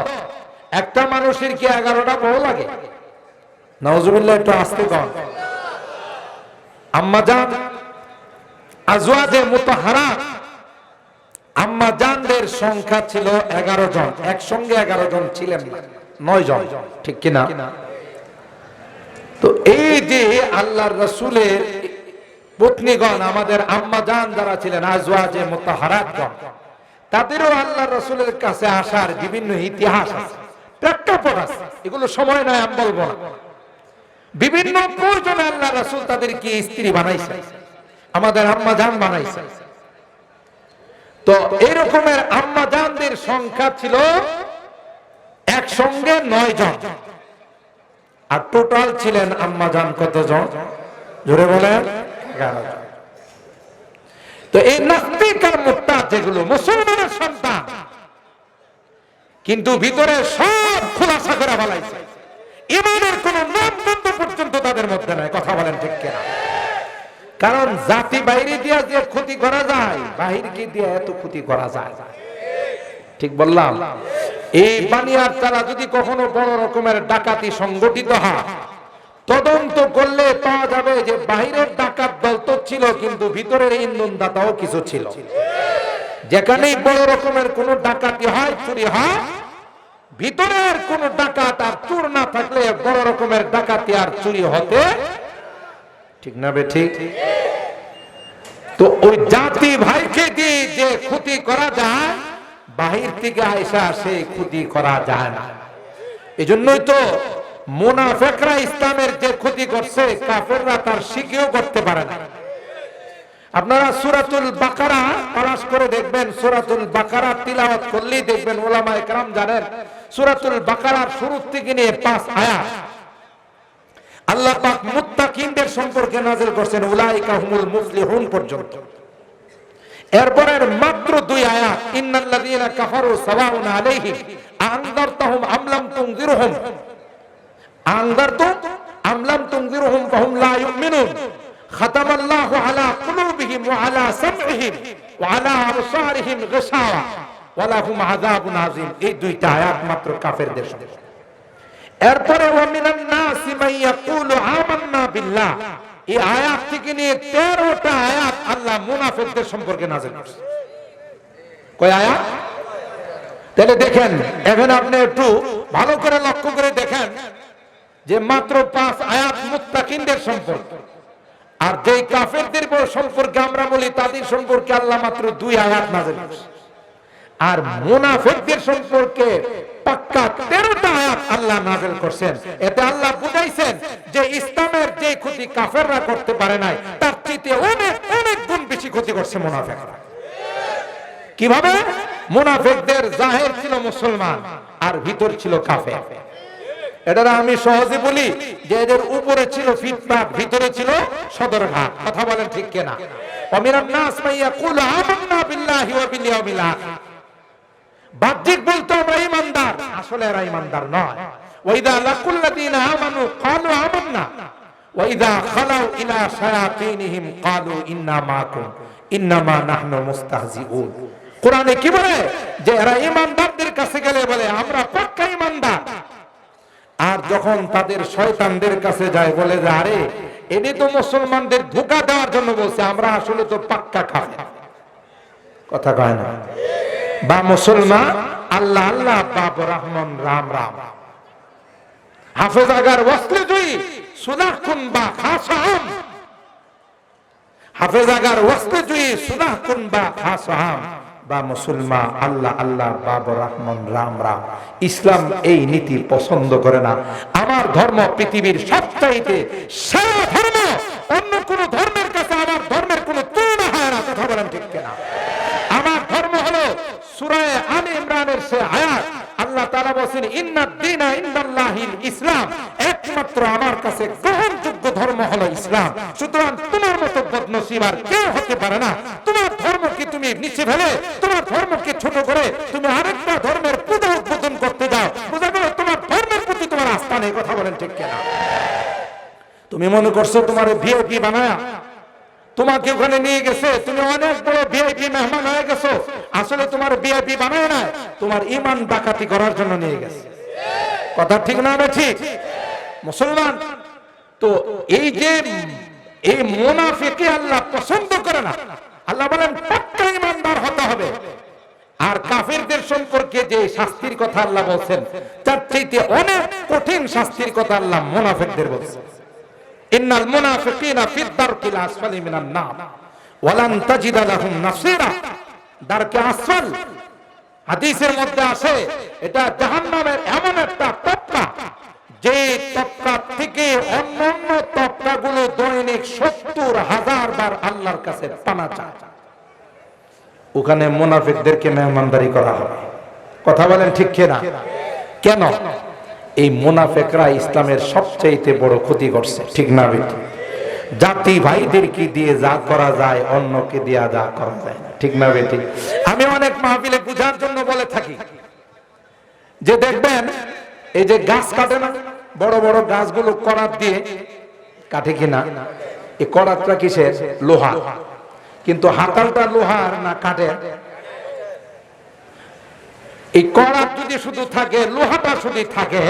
[SPEAKER 1] একটা মানুষের কি 11টা বউ লাগে? নাউজুবিল্লাহ, একটু আস্তে কর। আম্মাজান আজওয়াজে মুতাহহারা, আম্মা জানদের সংখ্যা ছিল 11 জন। একসঙ্গে 11 জন ছিলেন না, 9 জন, ঠিক কিনা? তো এই যে আল্লাহর রাসূলের পত্নীগণ, আমাদের আম্মা জান যারা ছিলেন, আজওয়াজে মুতাহহারাতগণ, তাদেরও আল্লাহর রাসূলের কাছে আসার বিভিন্ন ইতিহাস আছে, প্রেক্ষাপট আছে। এগুলো সময় নয়, আমি বলবো না। বিভিন্ন প্রয়োজনে আল্লাহর রাসূল তাদেরকে স্ত্রী বানাইছে, আমাদের আম্মা জান বানাইছে। তো এই রকমের আম্মা জানদের সংখ্যা ছিল একসঙ্গে 9 জন। আর টোটাল ছিলেন আম্মা জান কতজন? জোরে বলেন, 11 জন। তো এই নাস্তিক আর মুরতাদ যেগুলো মুসলমানের সন্তান, কিন্তু ভিতরে সব খোলাসা করে ফেলাইছে, ইমানের কোন নামগন্ধ পর্যন্ত তাদের মধ্যে নাই। কথা বলেন ঠিক কিনা? কারণ জাতি বাইরে দিয়া যে ক্ষতি করা যায়, বাহিরকে দিয়ে এত ক্ষতি করা যায়, ঠিক বললাম? এই বানিয়ার চালা যদি কখনো বড় রকমের ডাকাতি সংগঠিত হয়, তদন্ত করলে পাওয়া যাবে যে বাহিরের ডাকাত দল তো ছিল, কিন্তু ভিতরের ইন্ধনদাতাও কিছু ছিল। যেখানেই বড় রকমের কোন ডাকাতি হয়, চুরি হয়, ভিতরের কোন ডাকাত আর চোর না থাকলে বড় রকমের ডাকাতি আর চুরি হতে, ঠিক না বে ঠিক? তো ওই জাতি ভাইকে দিয়ে যে ক্ষতি করা যায়, বাহির থেকে আইসা সেই ক্ষতি করা যায় না। এই জন্যই তো মুনাফিকরা ইসলামের যে ক্ষতি করছে কাফেররা তার শিখেও করতে পারে না। আপনারা সূরাতুল বাকারা তালাশ করে দেখবেন, সূরাতুল বাকারা তিলাওয়াত করলেই দেখবেন উলামায়ে কেরাম জানেন সূরাতুল বাকারার শুরু থেকে নিয়ে 5 আয়াত আল্লাহ পাক মুত্তাকিনদের সম্পর্কে নাযিল করেছেন উলাইকা হুমুল মুফলিহুন পর্যন্ত। এরপরের মাত্র 2 আয়াত ইন্নাল্লাযীনা কাফারু সাওয়াউন আলাইহিম আনযারতাহুম আম লাম তুনযিরহুম আনযারতুম আম লাম তুনযিরহুম ফাহুম লা ইউমিনুন খাতামাল্লাহু আলা কুলুবিহিম ওয়া আলা সামইহিম ওয়া আলা আবসারিহিম গিশাওয়া ওয়া লাহুম আযাবুন আযীম। এই 2টা আয়াত মাত্র কাফেরদের সম্পর্কে। এরপরে ওয়া মিনান নাসি মান ইয়াকুলু আমান্না বিল্লাহ, এই আয়াত থেকে নিয়ে 13টা আয়াত আল্লাহ মুনাফিকদের সম্পর্কে নাযিল করেছেন। কয় আয়াত? তাহলে দেখেন এখানে আপনি একটু ভালো করে লক্ষ্য করে দেখেন যে মাত্র 5 আয়াত মুত্তাকিনদের সম্পর্কে, আর যেই কাফেরদের সম্পর্কে আমরা বলি তাদের সম্পর্কে আল্লাহ মাত্র 2 আয়াত নাযিল করেছেন। আর মুনাফিকদের সম্পর্কে পাক্কা 13টা আয়াত আল্লাহ নাযিল করেছেন। এতে আল্লাহ বুঝাইছেন যে ইসলামের যে ক্ষতি কাফেররা করতে পারে নাই তার চেয়ে অনেক অনেক গুণ বেশি ক্ষতি করছে মুনাফিকরা। কিভাবে? মুনাফিকদের জাহির ছিল মুসলমান আর ভিতর ছিল কাফের। এটা আমি সহজে বলি যে এদের উপরে ছিল ফিতনাট, ভিতরে ছিল সদরঘাট। কথা বলেন ঠিক কিনা? ওয়ামিনান নাস মান ইয়াকুলু আমান্না বিল্লাহি ওয়া বিল ইয়াউমিল আখির, বাহ্যিক বলতো আমরা ঈমানদার, আসলে এরা ঈমানদার নয়। ওয়া ইযা লাকুল্লাযীনা আমানু ক্বালু আমান্না ওয়া ইযা খালাউ ইলা শায়াতিনহিম ক্বালু ইন্না মাআকুম ইন্নামা নাহনু মুস্তাহজিউন। কোরআনে কি বলে? যে এরা ঈমানদারদের কাছে গেলে বলে আমরা পাক্কা ঈমানদার, আর যখন তাদের শয়তানদের কাছে যায় বলে যে আরে এটি তো মুসলমানদের ধোঁকা দেওয়ার জন্য বলছে, আমরা আসলে তো পাক্কা কাফের। কথা কয় না? বা মুসলমান আল্লাহ আল্লাহ বাপ রহমান রাম রাম হাফেজ আগার ওয়াসলে জুই সুনাহ কুন বা খাসাম, হাফেজ আগার ওয়াসলে জুই সুনাহ কুন বা খাসাম, বা মুসলমান আল্লাহ আল্লাহ বাপ রহমান রাম রাম। ইসলাম এই নীতি পছন্দ করে না। আমার ধর্ম পৃথিবীর সবচাইতে সেরা ধর্ম, অন্য কোন ধর্মের কাছে আমার ধর্মের কোন তুলনা হয় না। কথা বলেন ঠিক কিনা? আমার ধর্ম হলো সূরা আলে ইমরানের সে আয়াত আল্লাহ তাআলা বলেন ইন্নাদ দীনা ইনদাল্লাহিল ইসলাম, একমাত্র আমার কাছে গ্রহণযোগ্য ধর্ম হলো ইসলাম। সুতরাং তোমার মতো বদনসিব আর কেউ হতে পারে না। তোমার ধর্মকে তুমি নিচে ফেলে, তোমার ধর্মকে ছোট করে তুমি আরেকটা ধর্মের পূজা উদ্বোধন করতে যাও, বুঝা গেল তোমার ধর্মের প্রতি তোমার আস্থা নেই। কথা বলেন ঠিক কিনা? তুমি মনে করছো তোমার ভিআইপি বানায়া তোমাকে ওখানে নিয়ে গেছে, তুমি অনেক বড় ভিআইপি মেহমান হয়ে গেছো। আসলে তোমার ভিআইপি বানায় না, তোমার ঈমান ডাকাতি করার জন্য নিয়ে গেছে। কথা ঠিক না? ঠিক মুসলমান তো এই যে এই মুনাফিককে আল্লাহ পছন্দ করে না। আল্লাহ বলেন পাক্কা ঈমানদার হতে হবে। আর কাফেরদের সম্পর্কে যে শাস্তির কথা আল্লাহ বলছেন তার চাইতে অনেক কঠিন শাস্তির কথা আল্লাহ মুনাফিকদের বলছেন। ইন্নাল মুনাফিকিনা ফিদ দারকিল আসফালি মিনান নার ওয়া লান তাজিদা লাহুম নাসীরা। দারকে আসফাল হাদিসের মধ্যে আছে এটা জাহান্নামের এমন একটা তপকা যে তপকা থেকে অন্যান্য তপকাগুলো দৈনিক ৭০,০০০ বার আল্লাহর কাছে পানা চায়। ওখানে মুনাফিকদেরকে মেহমানদারি করা হবে। কথা বলেন ঠিক কিনা? কেন? এই মুনাফিকরা ইসলামের সবচাইতে বড় ক্ষতি করছে। ঠিক না বেটি? জাতি ভাইদেরকে দিয়ে যা করা যায় অন্যকে দিয়া যা করা যায় না। ঠিক না বেটি? আমি অনেক মাহফিলে বুঝার জন্য বলে থাকি যে দেখবেন এই যে গাছ কাটে না, বড় বড় গাছগুলো করাত দিয়ে কাটে কিনা? এই করাতটা কিসের? লোহা। কিন্তু হাতালটা লোহার না কাঠের? এই করাত যদি শুধু থাকে, লোহাটা শুধু থাকে,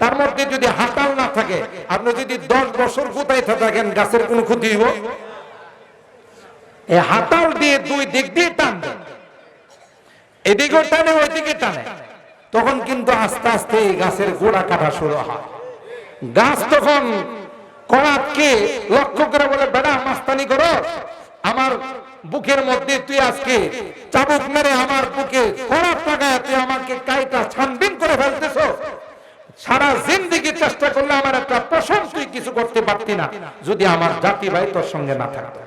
[SPEAKER 1] তার মধ্যে যদি হাতাল না থাকে, আপনি যদি 10 বছর কোথায় থাকেন গাছের কোনো ক্ষতি হইব? এই হাতাল দিয়ে 2 দিক দিয়ে টানবে, এদিকেও টানে ওইদিকে টানে, তখন কিন্তু আস্তে আস্তে এই গাছের গোড়া কাটা শুরু হয়। গাছ তখন করাতকে লক্ষ্য করে বলে বেড়া মাস্তানি করো, আমার বুকের মধ্যে তুই আজকে চাবুক মেরে আমার বুকে করাত লাগায় তুই আমাকে কাইটা ছানবিন করে ফেলতেছ। সারা জিন্দেগি চেষ্টা করলে আমার একটা পশম তুই কিছু করতে পারতি না যদি আমার জাতি ভাই তোর সঙ্গে না থাকতো।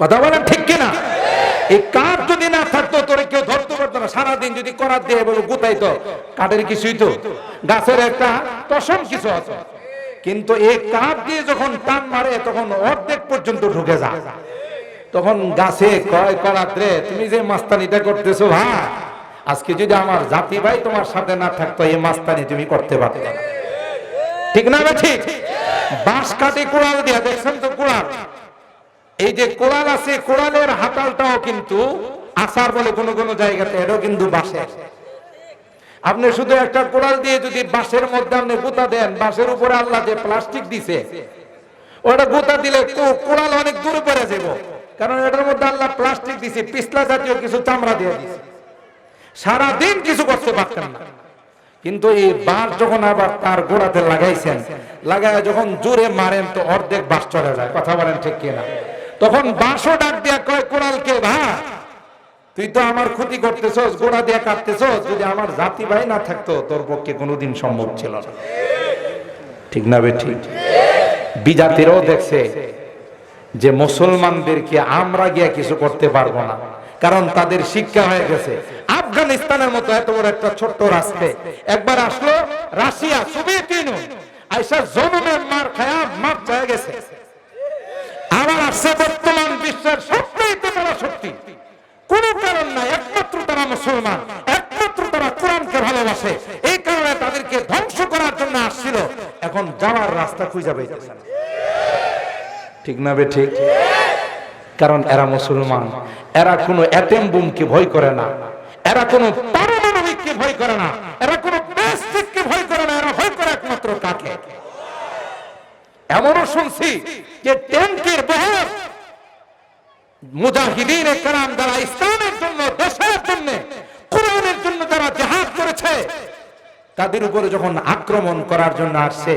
[SPEAKER 1] কথা বলেন ঠিক কিনা? এই কাঠ যদি না থাকতো তোরে কেউ ধরতে পারতো না। সারাদিন যদি করার দিয়ে বলে গুতাইতো, কাঠের কিছুই তো, গাছের একটা পশম কিছু আছে, কিন্তু এই কাঠ দিয়ে যখন টান মারে তখন অর্ধেক পর্যন্ত ঢুকে যায়। তখন গাছে কয় করাত রে, তুমি যে মাস্তানিটা করতেছো ভাই, আজকে যদি আমার জাতি ভাই তোমার সাথে না থাকতো এই মাস্তানি তুমি করতে পারতে না। ঠিক না? ঠিক। বাঁশ কাটে কোড়াল দিয়া, দেখছেন তো কোড়াল, এই যে কোড়াল আছে, কোড়ালের হাতালটাও কিন্তু আচার বলে কোন কোন জায়গাতে, এটাও কিন্তু বাঁশের। আপনি শুধু একটা কোড়াল দিয়ে যদি বাঁশের মধ্যে আপনি গুতা দেন, বাঁশের উপরে আল্লাহ যে প্লাস্টিক দিছে, ওটা গুতা দিলে কোড়াল অনেক দূরে পড়ে যাব, কারণ এটার মধ্যে আল্লাহ প্লাস্টিক দিছে, পিছলা জাতীয় কিছু চামড়া দিয়ে দিছে, সারাদিন কিছু করতে পারতেন না। কিন্তু এই বাঁশ যখন আবার তার গোড়াতে লাগাইছেন, লাগায় যখন জোরে মারেন তো অর্ধেক বাঁশ চলে যায়। কথা বলেন ঠিক কিনা? তখন বাঁশও ডাক দিয়া কয় কোড়ালকে, ভাই তুই তো আমার ক্ষতি করতেছস, গোড়া দিয়া কাটতেছস, যদি আমার জাতি ভাই না থাকতো তোর পক্ষে কোনোদিন সম্ভব ছিল না। ঠিক না বে ঠিক? বিজাতিরাও দেখছে যে মুসলমানদেরকে আমরা গিয়া কিছু করতে পারবো না, কারণ তাদের শিক্ষা হয়ে গেছে। আফগানিস্তানের মতো এত বড় একটা ছোট্ট রাষ্ট্রে একবার আসলো রাশিয়া, সোভিয়েত ইউনিয়ন, আইসা জনমের মার খায়া মাপ চায় গেছে। আবার আসছে বর্তমান বিশ্বের সবচেয়ে বড় শক্তি, কোন কারণ নাই, একমাত্র তারা মুসলমান, একমাত্র তারা কোরআনকে ভালোবাসে, এই কারণে তাদেরকে ধ্বংস করার জন্য আসছিল। এখন যাওয়ার রাস্তা খুঁজে পাইতেছে না। ঠিক না বে ঠিক? কারণ এরা মুসলমান, এরা কোনো অ্যাটম বোমকে ভয় করে না, এরা কোনো পারমাণবিককে ভয় করে না, এরা কোনো প্লাস্টিককে ভয় করে না, এরা ভয় করে একমাত্র কাকে? এমনও শুনছি যে ট্যাঙ্কের বহর মুজাহিদিনে কেরাম যারা ইসলামের জন্য, দেশের জন্য, কোরআনের জন্য যারা জিহাদ করেছে, তাদের উপরে যখন আক্রমণ করার জন্য আসছে,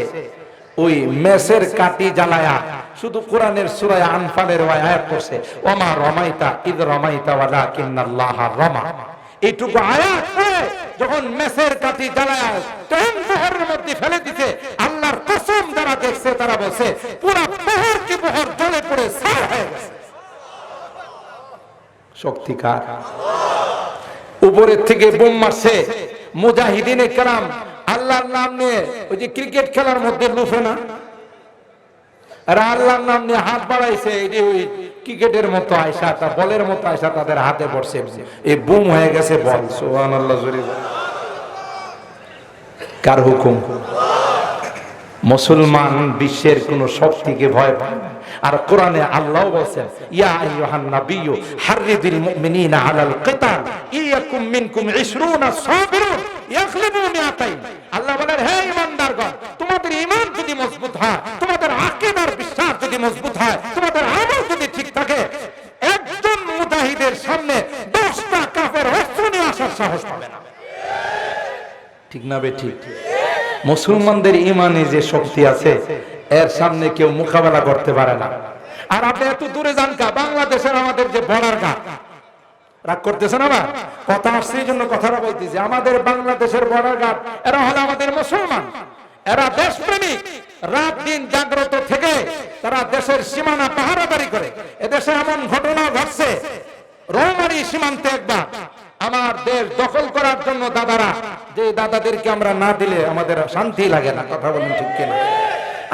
[SPEAKER 1] ওই মেসের কাটি জ্বালায়া শুধু কোরআনের সূরা আনফালের আয়াত পড়ছে, ওমা রমাইতা ইদ রমাইতা ওয়ালাকিন্নাল্লাহা রামা, এইটুকু আয়াত পড়ে যখন মেসের কাটি জ্বালায়া ট্যাঙ্ক বহরের মধ্যে ফেলে দিতে, আল্লাহর কসম যারা দেখছে তারা বলছে পুরো বহর কি বহর জ্বলে পড়ে ছাই হয়ে গেছে। শক্তিকার উপরের থেকে বোম মারছে, মুজাহিদিনে কেরাম আল্লাহর নাম নিয়ে, ওই যে ক্রিকেট খেলার মধ্যে লুফে না, আর আল্লাহর নাম নিয়ে হাত বাড়াইছে, ওই ক্রিকেটের মতো আয়সা, তা বলের মতো আয়সা তাদের হাতে পড়ছে, এই বুম হয়ে গেছে বল। সুবহানাল্লাহ। কার হুকুম? মুসলমান বিশ্বের কোন শক্তিকে ভয় পায় না। আর কোরআনে আল্লাহ বলেন, ইয়া আইয়ুহান নাবিয়্যু হাররিদিল মুমিনিনা আলাল কিতাল ইয়াকুম মিনকুম 20 সাবিরুন ইয়াগলিবু মিআতাইন। আল্লাহ বলেন, হে ঈমানদারগণ, তোমাদের ঈমান যদি মজবুত হয়, তোমাদের আকীদার বিশ্বাস যদি মজবুত হয়, তোমাদের আমল যদি ঠিক থাকে, একজন মুজাহিদের সামনে 10টা কাফের অস্ত্র নিয়ে আসার সাহস পাবে না। ঠিক না বে ঠিক? মুসলমানদের ঈমানে যে শক্তি আছে, এর সামনে কেউ মোকাবেলা করতে পারে না। আর আপনি এত দূরে যান কা, বাংলাদেশের আমাদের যে বর্ডার গার্ড, রাগ করতেছেন আমার কথা আসছে, এই জন্য কথাটা বলতেছি, আমাদের বাংলাদেশের বর্ডার গার্ড এরা হলো আমাদের মুসলমান, এরা দেশপ্রেমিক, রাত দিন জাগ্রত থেকে তারা দেশের সীমানা পাহারাদারি করে। এদেশে এমন ঘটনা ঘটছে, রৌমারী সীমান্তে একবার আমার দেশ দখল করার জন্য দাদারা, যে দাদাদেরকে আমরা না দিলে আমাদের শান্তি লাগে না। কথা বলেন ঠিক কিনা?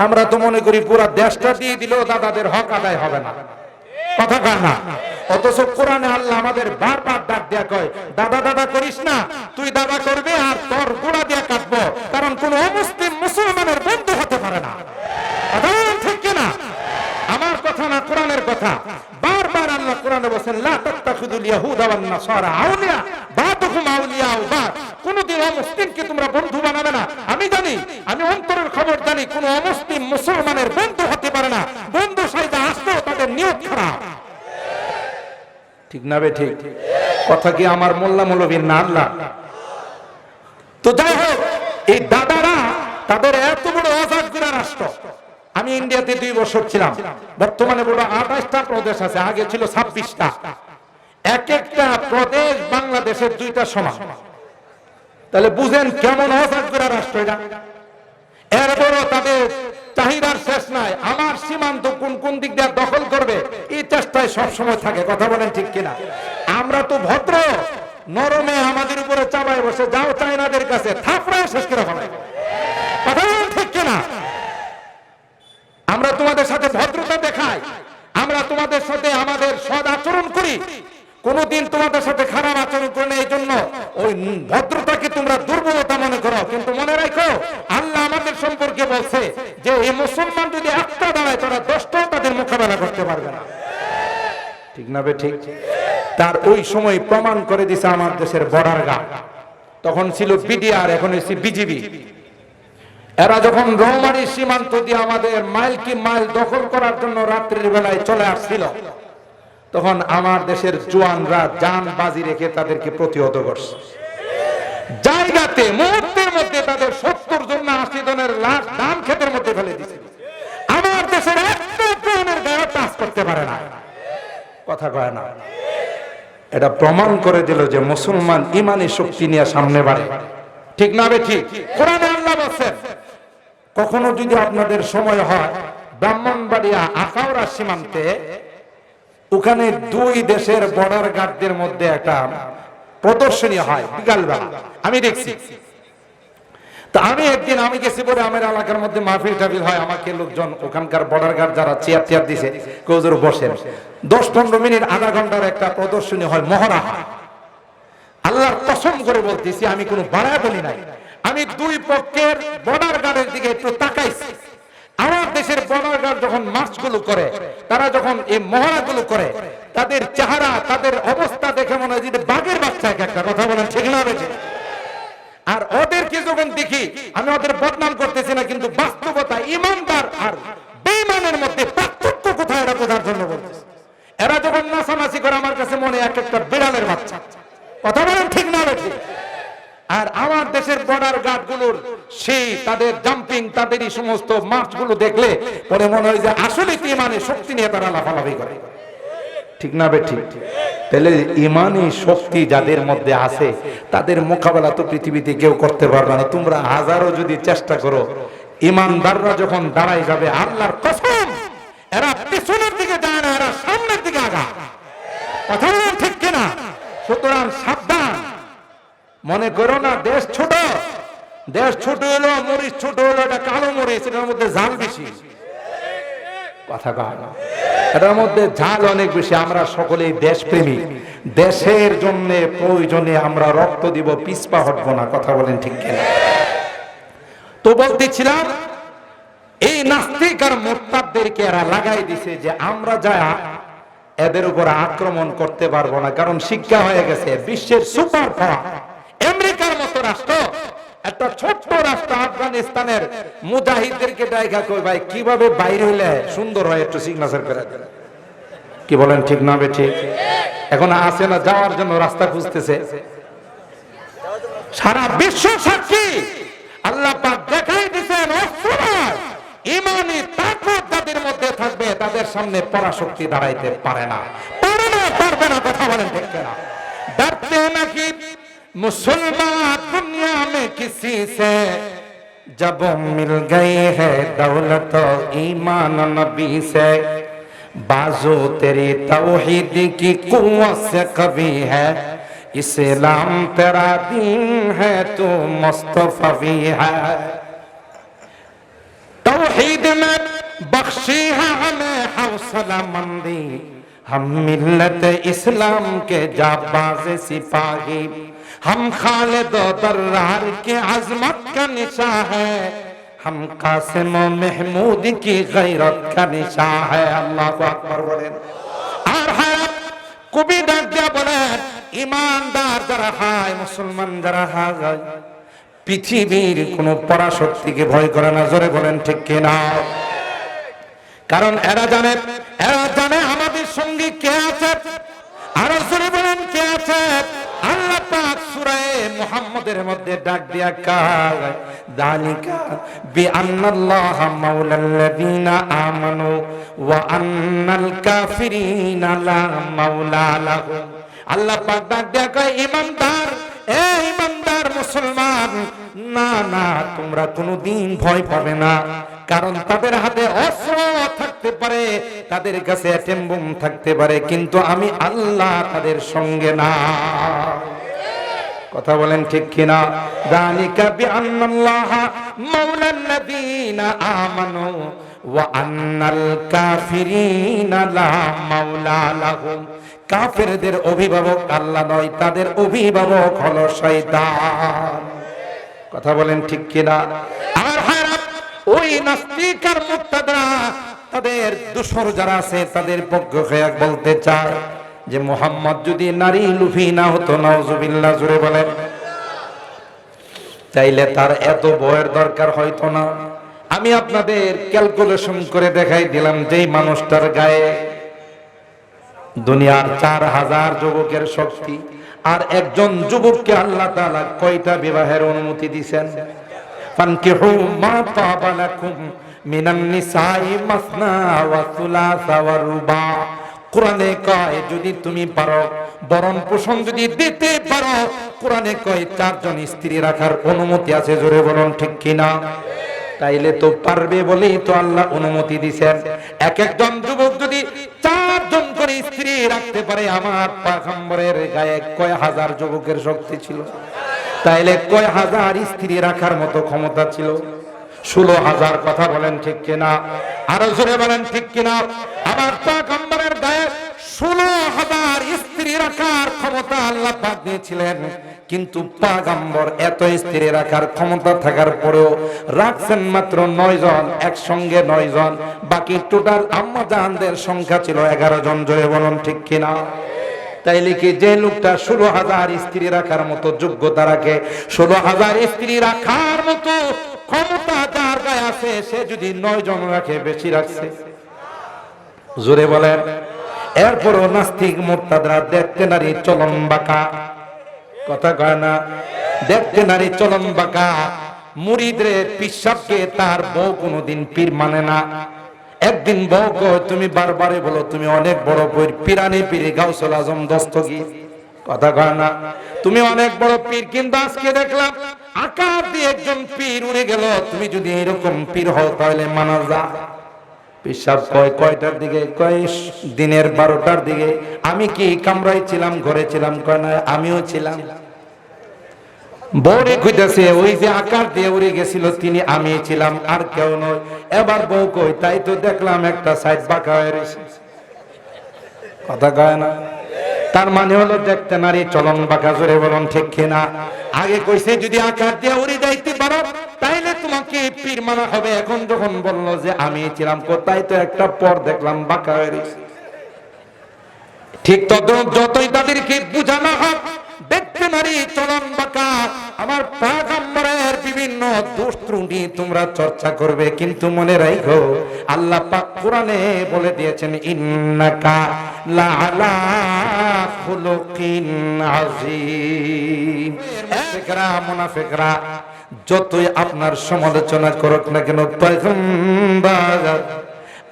[SPEAKER 1] আমরা তো মনে করি পুরো দেশটা দিয়ে দিলেও দাদাদের হক আদায় হবে না। কথা কয় না? অথচ কোরআনে আল্লাহ আমাদের বারবার ডাক দেয়া কয়, দাদা দাদা করিস না, তুই দাদা করবে আর তোর গোড়া দিয়ে কাটবো, কারণ কোন অমুসলিম মুসলমানের বন্ধু হতে পারে না। কথা বলেন ঠিক কিনা? আমার কথা না, কোরআনের কথা। বারবার আল্লাহ কোরআনে বলেন, লা তাত্তাখিযুল ইয়াহুদা ওয়ান নাসারা আউলিয়া বা'দুহুম আউলিয়াউ বা'দ। কোনদিন অমুসলিমকে তোমরা বন্ধু বানাবে না। আমি জানি, আমি অন্তরের খবর জানি, কোন অমুসলিম মুসলমানের বন্ধু হতে পারে না। বন্ধু সাইদা আসলেও তাদের নিয়ত খারাপ। ঠিক না বে ঠিক? কথা কি আমার মোল্লা মৌলবীর না আল্লাহ? তো যাই হোক, এই দাদারা তাদের এত বড় অজাগরা রাষ্ট্র। আমি ইন্ডিয়াতে 2 বছর ছিলাম, বর্তমানে বড় 28টা প্রদেশ আছে, আগে ছিল 26টা। এক একটা প্রদেশ বাংলাদেশের 2টা সমান। তাহলে বুঝেন কেমন অসাধ করে রাষ্ট্র এটা। এরপরও তাদের চাহিদার শেষ নাই, আমার সীমান্ত কোন কোন দিক দিয়ে দখল করবে এই চেষ্টায় সবসময় থাকে। কথা বলেন ঠিক কিনা? আমরা তো ভদ্র, নরমে আমাদের উপরে চাপায় বসে যাও চাইনাদের কাছে থাপড়ায় শেষ করে ফেলায়। কথা বলেন ঠিক কিনা? আমরা তোমাদের সাথে ভদ্রতা দেখাই, আমরা তোমাদের সাথে আমাদের সদ আচরণ করি, কোনদিন তোমাদের সাথে খারাপ আচরণ করে না। এই জন্য ওই ভদ্রতাকে তোমরা দুর্বলতা মনে করো, কিন্তু মনে রাখো আল্লাহ আমাদের সম্পর্কে বলছে যে এই মুসলমান যদি একটা দাঁড়ায় তারা 10টাও তাদের মোকাবেলা করতে পারবে না। ঠিক না বে ঠিক? তার ওই সময় প্রমাণ করে দিছে আমার দেশের বর্ডার গার্ড, তখন ছিল বিডিআর, এখন হচ্ছে বিজিবি। এরা যখন রৌমারী সীমান্ত দিয়ে আমাদের মাইল কি মাইল দখল করার জন্য রাত্রির বেলায় চলে আসছিল, তখন আমার দেশের জওয়ানরা জান বাজি রেখে তাদেরকে প্রতিহত করছে। জায়গাতে মুহূর্তের মধ্যে তাদের 70 জন না 80 জনের লাশ ধান ক্ষেতের মধ্যে ফেলে দিয়েছে। আমার দেশের একটা জনের গায়ে টাচ করতে পারে না। কথা কয় না? এটা প্রমাণ করে দিল যে মুসলমান ইমানি শক্তি নিয়ে সামনে বাড়ে। ঠিক না বে ঠিক? কোরআনে আল্লাহ বলেন, কখনো যদি আপনাদের সময় হয় ব্রাহ্মণবাড়িয়া আখাউড়া সীমান্তে, ওখানে দুই দেশের বর্ডার গার্ডদের মধ্যে একটা প্রদর্শনী হয় বিকালবেলা, আমি দেখছি। তা আমি একদিন আমি গেছি পরে আমার এলাকার মধ্যে মাহফিল টাফিল হয়, আমাকে লোকজন ওখানকার বর্ডার গার্ড যারা চেয়ার চেয়ার দিছে কেউজোর বসেন, 10-15 মিনিট আধা ঘন্টার একটা প্রদর্শনী হয়, মহড়া হয়। আল্লাহর কসম করে বলতেছি, আমি কোনো বাড়ায় বলি নাই, আমি দুই পক্ষের বর্ডার গার্ডের দিকে একটু তাকাইছি। আমার দেশের বর্ডার গার্ড যখন মার্চগুলো করে, তারা যখন এই মহড়াগুলো করে, তাদের চেহারা তাদের অবস্থা দেখে মনে হয় যে বাঘের বাচ্চা একটা। কথা বলেন ঠিক না? আর ওদেরকে যখন দেখি, আমি ওদের বদনাম করতেছি না, কিন্তু বাস্তবতা ইমানদার আর বেঈমানের মধ্যে পার্থক্য কোথায় এরা বোঝার জন্য বলতেছি। এরা যখন নাচানাচি করে আমার কাছে মনে এক একটা বিড়ালের বাচ্চা। কথা বলেন ঠিক না? আর আমার দেশের বর্ডার গার্ড গুলোর সেই তাদের জাম্পিং, তাদের এই সমস্ত মার্চ গুলো দেখলে পরে মনে হয় যে আসলে কি ইমানে শক্তি নিয়ে তারা লাফালাফি করে। ঠিক না বে ঠিক? তাহলে ইমানি শক্তি যাদের মধ্যে আছে তাদের মোকাবেলা তো পৃথিবীতে কেউ করতে পারবে না। তোমরা হাজারো যদি চেষ্টা করো, ইমানদাররা যখন দাঁড়াই যাবে, আল্লাহর কসম এরা পিছনের দিকে যায় না, এরা সামনের দিকে আগা। কথা বলেন ঠিক কিনা? সুতরাং সাবধান, মনে করো না দেশ ছোট, দেশ ছোট হলো, মরিচ ছোট হলো, এটা কালো মরিচ, এটার মধ্যে ঝাল বেশি। কথা কয় না? এটার মধ্যে ঝাল অনেক বেশি। আমরা সকলেই দেশপ্রেমী, দেশের জন্য প্রয়োজনে আমরা রক্ত দিব, পিছপা হটবো না। কথা বলেন ঠিক কিনা? তো বলতেছিলাম, এই নাস্তিক আর মুরতাদদেরকে এরা লাগাই দিছে যে আমরা যা এদের উপর আক্রমণ করতে পারবো না, কারণ শিক্ষা হয়ে গেছে বিশ্বের সুপার পাওয়ার আমেরিকার মতো রাষ্ট্র একটা ছোট্ট রাষ্ট্র আফগানিস্তানের মুজাহিদদেরকে ডাইকা কই ভাই কিভাবে বাইরে হইলে সুন্দর হয় একটু সিগনেচার করে দেন। কি বলেন ঠিক না? ঠিক। এখন আসে না, যাওয়ার জন্য রাস্তা খুঁজতেছে। সারা বিশ্ব সাক্ষী, আল্লাহ পাক দেখাই দিয়েছেন ইমানি তাকওয়া যাদের মধ্যে থাকবে তাদের সামনে পরাশক্তি দাঁড়াইতে পারে না, পারে না, পারবে না। কথা বলেন ঠিক না? डरते नहीं मुसलमान दुनिया में किसी से, जब मिल गई है दौलत ईमान नबी से, बाजू तेरी तौहीद की कुव्वत से कभी है, इस्लाम तेरा दीन है तू मुस्तफवी है। तौहीद में बख्शी है हमें हौसला मंदी, हम मिल्लत इस्लाम के जाबाज सिपाही, हम खालिद दर्रार के अजमत का निशा है, हम कासिम महमूद की गैरत का निशा है। अल्लाह আকবার বলেন। আর হায়াত কবি ডাক দিয়া বলেন, ইমানদার যারা হয়, মুসলমান যারা হয়, পৃথিবীর কোন পরাশক্তিকে ভয় করে না। জোরে বলেন ঠিক কিনা? কারণ এরা জানে আমাদের সঙ্গে কে আছে। আর জোরে বলেন কে আছে? আল্লাহ পাক সূরা মুহাম্মদের মধ্যে ডাক দিয়া কয়, যালিকা বিআন্নাল্লাহা মাওলাল্লাযীনা আমানু ওয়া আন্নাল কাফিরিনা লা মাওলা লাহুম। আল্লাহ পাক ডাক দিয়া কয়, ইমানদার এ ইমানদার মুসলমান, না না, তোমরা কোনোদিন ভয় পাবে না, কারণ তাদের হাতে অস্ত্র থাকতে পারে, তাদের কাছে অ্যাটম বোম থাকতে পারে, কিন্তু আমি আল্লাহ তাদের সঙ্গে না। কথা বলেন ঠিক কিনা? যালিকা বিআন্নাল্লাহা মাওলাল্লাযীনা আমানু ওয়া আন্নাল কাফিরিনা লা মাওলা লাহুম। কাফেরদের অভিভাবক আল্লাহ নয়, তাদের অভিভাবক হলো শয়তান। কথা বলেন ঠিক কিনা? আর হারাম ওই নাস্তিক আর মুরতাদরা, তাদের দোসর যারা আছে তাদের পক্ষ হয়ে বলতে চায় যে মুহাম্মদ যদি নারী লুফি না হতো, নাউজুবিল্লাহ, জোরে বলেন, তাইলে তার এত ভয়ের দরকার হয়তো না। আমি আপনাদের ক্যালকুলেশন করে দেখাই দিলাম, যেই মানুষটার গায়ে দুনিয়ার 4000 যুবকের শক্তি, আর একজন যুবককে আল্লাহ তাআলা কয়টা বিবাহের অনুমতি দিবেন? ফানকিহু মা তাবা লাকুম মিনান নিসাই মাসনা ওয়া সুলাসা ওয়া রুবা। কোরআনে কয় যদি তুমি পারো, বরণ পোষণ যদি দিতে পারো, কোরআনে কয় 4 জন স্ত্রী রাখার অনুমতি আছে। জোরে বলুন ঠিক কিনা? তাইলে তো পারবে বলেই তো আল্লাহ অনুমতি দিবেন। এক একজন যুবক যদি 4 জন করে স্ত্রী রাখতে পারে, আমার পয়গম্বরের গায়ে কয় হাজার যুবকের শক্তি ছিল, তাইলে কয় হাজার স্ত্রী রাখার মতো ক্ষমতা ছিল? 16,000। কথা বলেন ঠিক কিনা? আরো জোরে বলেন ঠিক কিনা? আমার পয়গম্বরের গায়ে 16,000 স্ত্রী রাখার ক্ষমতা আল্লাহ পাক দিয়েছিলেন, কিন্তু পয়গম্বর এত স্ত্রী রাখার ক্ষমতা থাকার পরেও রাখছেন মাত্র 9 জন, একসঙ্গে 9 জন। বাকি টোটাল আম্মা জানদের সংখ্যা ছিল 11 জন। জোরে বলুন ঠিক কিনা? তাইলে কি যে লোকটা 16,000 স্ত্রী রাখার মতো যোগ্যতা রাখে, 16,000 স্ত্রী রাখার মতো ক্ষমতা যার গায়ে আছে, সে যদি 9 জন রাখে, বেশি রাখছে? জোরে বলেন। এরপরও নাস্তিক মুরতাদরা দেখতে নারী চলন বাঁকা। কথা কয় না? দেখতে নারী চলন বাঁকা। মুরিদরে পিসাবকে তার বউ কোনোদিন পীর মানে না। একদিন বউ কয়, তুমি বারবারে বলো তুমি অনেক বড় পীর, পিরানি পীর গাউসুল আজম দস্তগীর। কথা কয় না? তুমি অনেক বড় পীর, কিন্তু আজকে দেখলাম আকার দিয়ে একজন পীর উড়ে গেল। তুমি যদি এরকম পীর হও তাহলে মানা যায়। পিসাব কয় কয়টার দিকে? কয় দিনের 12টার দিকে। আমি কি কামরায় ছিলাম, ঘরে ছিলাম? কয় না, আমিও ছিলাম। বউরে কইতাছে ওই যে আকার দিয়ে উড়ে গেছিল তিনি আমি ছিলাম, আর কেউ নয়। এবার বউ কই, তাই তো দেখলাম একটা সাইড বাঁকা হয়ে রয়েছে। কথা কয় না? তার মানে হলো দেখতে নারী চলন বাঁকা। জোরে বলুন ঠিক কিনা? আগে কইছে যদি আকার দিয়ে উড়ে যাইতে পারো তাইলে তোমাকে পীর মানা হবে। এখন যখন বললো যে আমি ছিলাম, কোথায় তো একটা পর দেখলাম বাঁকা হয়ে রয়েছে। ঠিক যতই তাদেরকে বুঝানো হয় দেখতে নারী চলন বাঁকা, আমার পয়গম্বরের বিভিন্ন দোষ ত্রুটি তোমরা চর্চা করবে, কিন্তু মনে রাখো আল্লাহ পাক কোরআনে বলে দিয়েছেন ইন্নাকা লাআলা খুলুকিন আযীম। মুনাফিকরা যতই আপনার সমালোচনা করুক না কেন, পয়গম্বর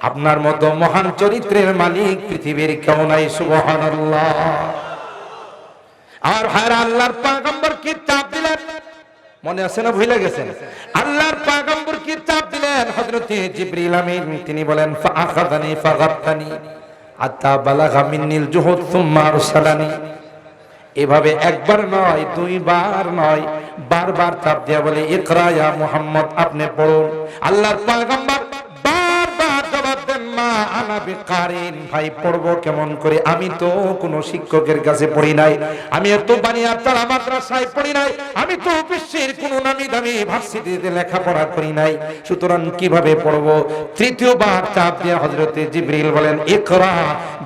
[SPEAKER 1] আপনার মতো মহান চরিত্রের মালিক পৃথিবীর কেউ নাই। সুবহানাল্লাহ। আর হায় আল্লাহর পয়গম্বর কি চাপ দিলেন, মনে আছে না? ভুলে গেছেন? আল্লাহর পয়গম্বর কি চাপ দিলেন? হযরতে জিবরিল আমিন তিনি বলেন ফাআখাযানি ফাগাত্তানি আতা বালাগা মিন্নিল জুহুদ সুম্মা আরসালানি। এভাবে একবার নয়, 2 বার নয়, বারবার চাপ দিয়া বলে ইকরা ইয়া মুহাম্মদ, আপনি পড়ুন। আল্লাহর পয়গম্বর বারবার জবাব দেন মা আনা বিকারিন, ভাই পড়বো কেমন করে? আমি তো কোনো শিক্ষকের কাছে পড়ি নাই, আমি এত বানিয়ারতলা মাদ্রাসায় পড়ি নাই, আমি তো বিশ্বের কোনো নামি দামি ভার্সিটিতে লেখাপড়া করি নাই, সুতরাং কিভাবে পড়বো? তৃতীয়বার চাপ দিয়ে হযরতে জিবরিল বলেন ইকরা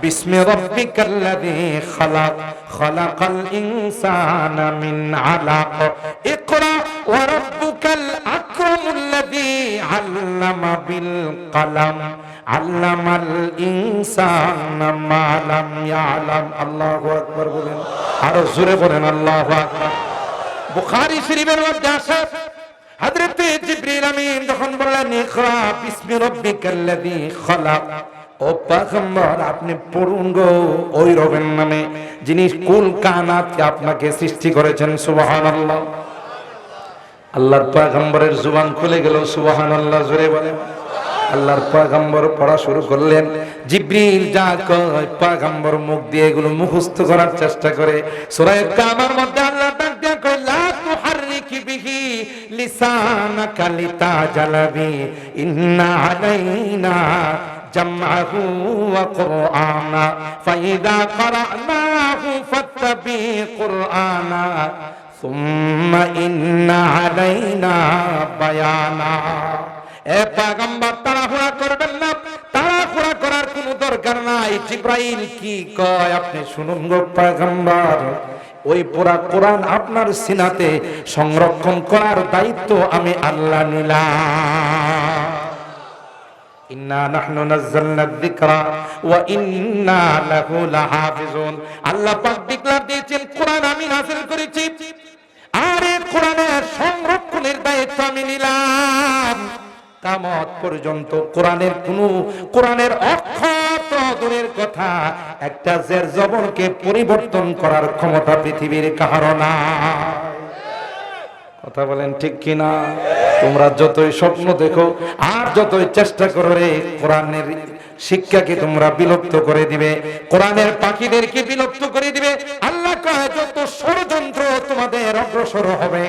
[SPEAKER 1] বিসমি রাব্বিকাল্লাযী খালাক খালাকাল ইনসানা মিন আলাক ইকরা ওয়া রাব্বুকাল আকরামুল্লাযী আল্লামা বিল কলম আল্লামাল ইনসানা মা লাম ইয়ালাম। আল্লাহু আকবার বলেন, আর জোরে বলেন আল্লাহু আকবার। বুখারী শরীফের মধ্যে আছে হযরতে জিবরিল আমিন যখন বললেন ইকরা বিসমি রাব্বিকাল্লাযী খালাক ও পয়গম্বর আপনি পড়ুন গো ওই রবের নামে যিনি কুল কায়নাতকে আপনাকে সৃষ্টি করেছেন। সুবহানাল্লাহ। আল্লাহর পয়গম্বরের জুবান খুলে গেল, সুবহানাল্লাহ জোরে বলেন। আল্লাহর পয়গম্বর পড়া শুরু করলেন, জিবরিল যা কয় পয়গম্বর মুখ দিয়ে এগুলো মুখস্থ করার চেষ্টা করে। সূরা কামার মধ্যে আল্লাহ ডাক দিয়ে কয় লা তুহাররিকি বিহি লিসানাকা লিতাজালাবি ইন্না আলাইনা জামআহু ওয়া কুরআনা ফাইদা ক্বারানাহু ফাত্তাবি কুরআনা সুম্মা ইন্না আলাইনা বায়ানা। এ পয়গম্বর তাড়াহুড়া করবেন না, তাড়াহুড়া করার কোনো দরকার নাই। জিবরাইল কি কয় আপনি শুনুন গো পয়গম্বর, ওই পুরা কোরআন আপনার সিনাতে সংরক্ষণ করার দায়িত্ব আমি আল্লাহ নিলাম। ইন্না নাহনু নাযালনা যিকরা ওয়া ইন্না লাহু লাহাফিজুন। আল্লাহ পাক ডিক্লার দিয়েছেন কোরআন আমি নাযিল করেছি, আর এই কোরআনের সংরক্ষণের দায়িত্ব আমি নিলাম। কিয়ামত পর্যন্ত কোরআনের অক্ষর তো দূরের কথা, একটা জের জবরকে পরিবর্তন করার ক্ষমতা পৃথিবীর কারো নাই। কথা বলেন ঠিক কিনা? তোমরা যতই স্বপ্ন দেখো আর যতই চেষ্টা করো রে কোরআনের শিক্ষাকে তোমরা বিলুপ্ত করে দিবে, কোরআনের পাখিদেরকে বিলুপ্ত করে দিবে। আল্লাহ কয় যত ষড়যন্ত্র তোমাদের অগ্রসর হবে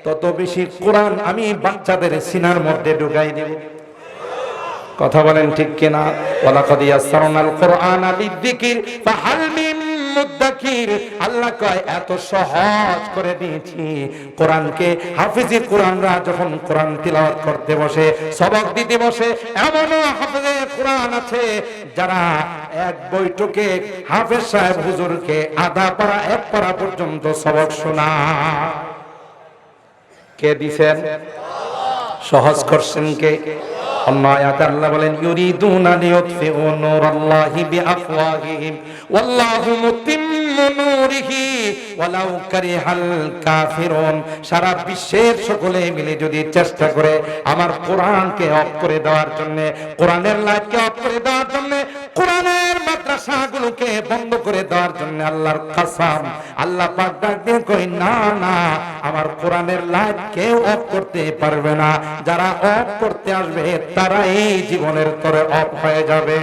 [SPEAKER 1] তত বেশি কোরআন আমি বাচ্চাদের সিনার মধ্যে ঢুকাই দেব। কথা বলেন ঠিক কিনা? ওয়ালাকাদ ইয়াসসারনাল কুরআনা লিযিকির ফাহাল মিন মুদ্দাকির। আল্লাহ কয় এত সহজ করে দিয়েছি কোরআনকে। হাফেজে কোরআনরা যখন কোরআন তিলাওয়াত করতে বসে, সবক দিতে বসে, এমনও হাফেজে কোরআন আছে যারা এক বৈঠকে হাফেজ সাহেব হুজুরকে আধা পারা এক পারা পর্যন্ত সবক শোনায়। কে দিছেন? সহজ করছেন কে? অন্য আয়াতে আল্লাহ বলেন ইউরিদুনা লিইউতফিউ নূরাল্লাহি বিআফওয়াহিহিম ওয়াল্লাহু মুতিম্মু নূরিহি ওয়ালাউ কারিহাল কাফিরুন। সারা বিশ্বের সকলে মিলে যদি চেষ্টা করে আমার কোরআনকে অফ করে দেওয়ার জন্য, কোরআনের লাইটকে অফ করে দেওয়ার জন্য, কোরআনের মাদ্রাসাগুলোকে বন্ধ করে দেওয়ার জন্য, আল্লাহর কসম আল্লাহ পাক ডাক দিয়ে কই না না, আমার কোরআনের লাইট কেউ অফ করতে পারবে না। যারা অফ করতে আসবে তারা এই জীবনের তরে অফ হয়ে যাবে।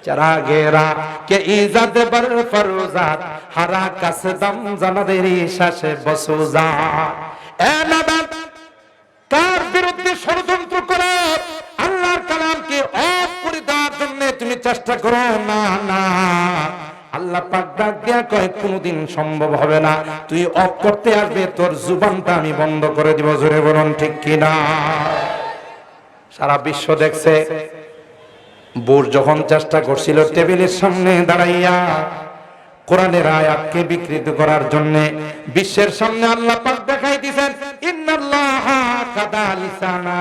[SPEAKER 1] চারাগেরা কে ইজাত বর ফরজাত হারা কাসদম জানাদেরি শাসে বসুজা। এ নাদান কার বিরুদ্ধে ষড়যন্ত্র করে আল্লাহর কালামকে অফ করে দেওয়ার জন্য তুমি চেষ্টা করো না না, আল্লাহ পাক ডাক দিয়া কয় কোনদিন সম্ভব হবে না। তুই অফ করতে আসবে তোর জুবানটা আমি বন্ধ করে দিব। জোরে বলুন ঠিক কিনা? সারা বিশ্ব দেখছে বুর যখন চেষ্টা করছিল টেবিলের সামনে দাঁড়াইয়া কোরআনের আয়াতকে বিকৃত করার জন্য, বিশ্বের সামনে আল্লাহ পাক দেখাই দিয়েছেন ইন্নাল্লাহা কাদা লিসানা।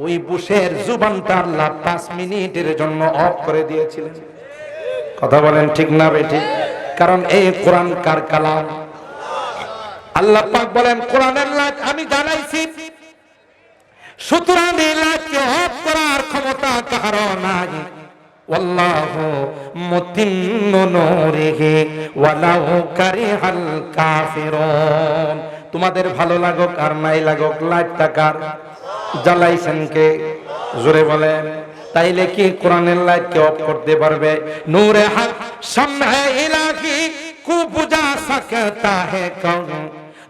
[SPEAKER 1] ওই বুশের জুবানটা আল্লাহ 5 মিনিটের জন্য অফ করে দিয়েছিলেন। কথা বলেন ঠিক না বেঠিক? কারণ এই কোরআন কার কালাম? আল্লাহ পাক বলেন কোরআনের লাইট আমি জ্বালাইছি, সুতরাং এই লাইটকে অফ করার ক্ষমতা কারো নাই। ওয়াল্লাহু মুতিম্মু নূরিহি ওয়ালাউ কারিহাল কাফিরুন। তোমাদের ভালো লাগুক আর নাই লাগুক লাইটটা কার? জ্বালাইছেন কে? জোরে বলেন। তাইলে কি কোরআনের লাইটকে অফ করতে পারবে? নূরে হক শামে ইলাহি কো বুঝা सकता है कौन?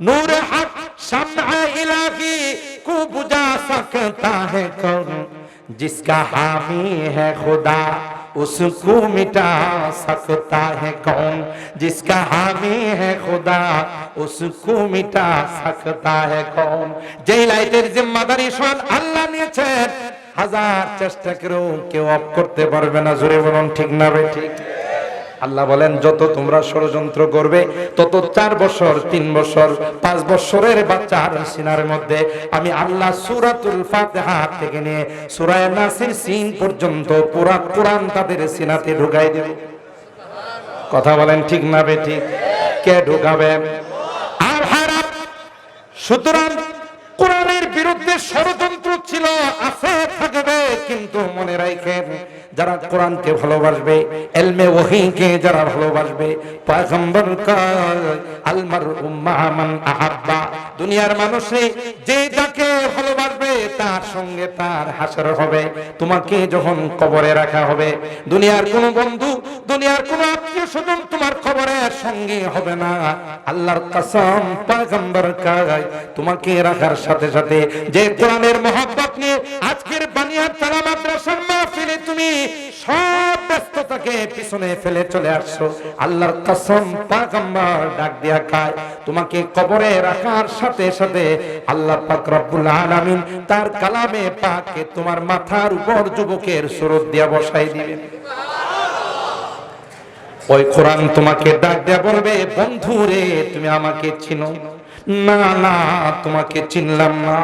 [SPEAKER 1] नूरे हक शामे इलाही को बुझा सकता है कौन? जिसका हामी है खुदा उसको मिटा सकता है कौन? जिसका हामी है खुदा उसको मिटा सकता है कौन? যেই লাইটের জিম্মাদারি স্বয়ং আল্লাহ নিয়েছেন, হাজার চেষ্টা করেও কেউ অফ করতে পারবে না। জোরে বলুন ঠিক না বেঠিক? আল্লাহ বলেন যত তোমরা ষড়যন্ত্র করবে তত 4 বছর 3 বছর 5 বছরের বাচ্চার সিনার মধ্যে আমি আল্লাহ সূরাতুল ফাতিহা থেকে নিয়ে সূরা নাসির সিন পর্যন্ত পুরো কোরআন তাদের সিনাতে ঢুকাই দেব। কথা বলেন ঠিক না বেঠিক? কে ঢুকাবেন? আর হারাম। সুতরাং কোরআনের বিরুদ্ধে ষড়যন্ত্র ছিল, আছে, থাকবে, কিন্তু মনে রাখেন, যারা কোরআনকে ভালোবাসবে, ইলমে ওহীকে যারা ভালোবাসবে, পয়গম্বর কয় আল মারউ মা মান আহাব্বা, দুনিয়ার মানুষে যে যাকে ভালোবাসবে তার সঙ্গে তার হাসর হবে। তোমাকে যখন কবরে রাখা হবে, দুনিয়ার কোন বন্ধু, দুনিয়ার কোন আত্মীয় স্বজন তোমার কবরের সঙ্গে হবে না। আল্লাহর কসম, পয়গম্বর কয় তোমাকে রাখার সাথে সাথে যে কোরআনের মহব্বত নিয়ে আজকের বানিয়ারতলা মাদ্রাসার মাহফিলে তুমি সব ব্যস্ততাকে পিছনে ফেলে চলে আসছো, আল্লাহর কসম পয়গম্বর ডাক দিয়া কয় তোমাকে কবরে রাখার সাথে সাথে আল্লাহ পাক রব্বুল আলামিন তার কালামে পাকে তোমার মাথার উপর যুবকের সুরত দিয়া বসাই দিবেন। ওই কোরআন তোমাকে ডাক দেয়া বলবে, বন্ধু রে তুমি আমাকে চিনো? না না, তোমাকে চিনলাম না।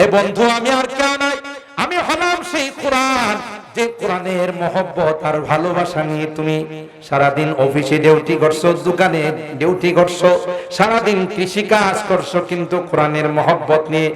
[SPEAKER 1] এ বন্ধু, আমি আর কেউ নাই, আমি হলাম সেই কোরআন, যে কোরআনের মহব্বত আর ভালোবাসা নিয়ে তুমি সারাদিন অফিসে ডিউটি করছো, দোকানে ডিউটি করছো, সারাদিন কৃষি কাজ করছো, কিন্তু কোরআনের মহব্বত নিয়ে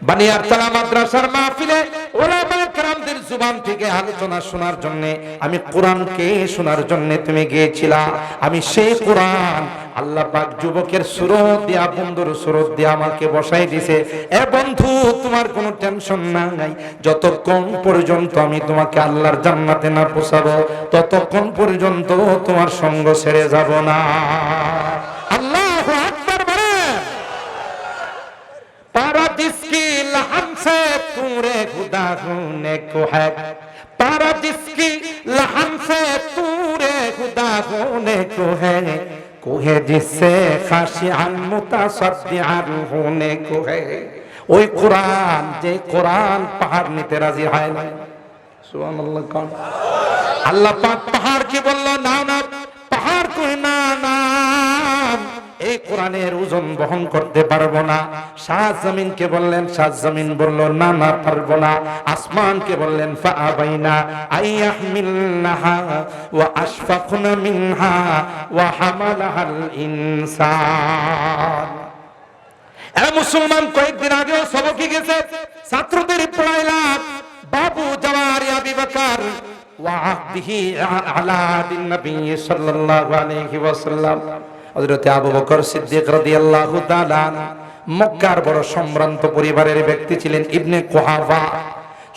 [SPEAKER 1] বানিয়ারতলা মাদ্রাসার মাহফিলে উলামায়ে কেরামদের জুবান থেকে আলোচনা শোনার জন্য, আমি কোরআনকে শোনার জন্য তুমি গিয়েছিলা। আমি সেই কোরআন আল্লাহ পাক যুবকের সুরত দিয়া, বন্ধুর সুরত দিয়া আমাকে বসাই দিছে। এ বন্ধু, তোমার কোনো টেনশন নাই, যতক্ষণ পর্যন্ত আমি তোমাকে আল্লাহর জান্নাতে না পৌঁছাবো ততক্ষণ পর্যন্ত তোমার সঙ্গ ছেড়ে যাব না। আল্লাহু আকবার বলেন। पारादीस की लहन से पूरे खुदा होने को है, पारादीस की लहन से पूरे खुदा होने को है, कोहे जिससे खाशियान मुतासद्दिआन होने को है। ওই কোরআন, যে কোরআন পাহাড় নিতে রাজি হয় না। সুবহানাল্লাহ। কোন আল্লাহ পাক পাহাড় কি বলল? না না, পাহাড় কই না না, এই কোরআনের ওজন বহন করতে পারবো না। সাত জমিনকে বললেন, সাত জমিন বলল না না পারবো না। আসমানকে বললেন ফাআবাইনা আইয়াহমিলনাহা ওয়া আশফাকনা মিনহা ওয়া হামালাহাল ইনসান। এ মুসলমান, কয়েকদিন আগেও সবকে গেছে, ছাত্রদের পড়াইলাম বাবু জাওয়ারি আবি বকর ওয়া আহদিহি আলা দিন নবী সাল্লাল্লাহু আলাইহি ওয়াসাল্লাম। হযরত আবু বকর সিদ্দিক রাদিয়াল্লাহু তাআলা মক্কার বড় সম্ভ্রান্ত পরিবারের ব্যক্তি ছিলেন, ইবনে কুহাফা।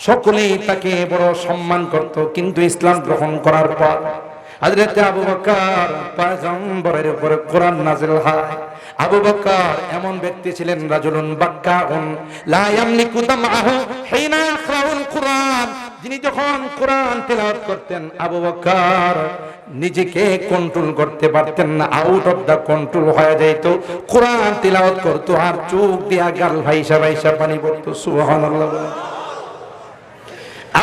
[SPEAKER 1] সকলেই তাকে বড় সম্মান করত, কিন্তু ইসলাম গ্রহণ করার পর হযরত আবু বকর পয়গম্বরের উপর কোরআন নাযিল হয়। আবু বকর এমন ব্যক্তি ছিলেন, রাজুলুন বাক্কাউন লা ইয়ামলিকু দামআহু হিনা ইয়াকরাউল কুরআন। যিনি যখন কোরআন তেলাওয়াত করতেন, আবু বকর নিজেকে কন্ট্রোল করতে পারতেন না, আউট অফ দা কন্ট্রোল হয়ে যেত। কোরআন তেলাওয়াত করতো আর চোখ দিয়া গাল ভাইসা ভাইসা পানি পড়তো। সুবহানাল্লাহ।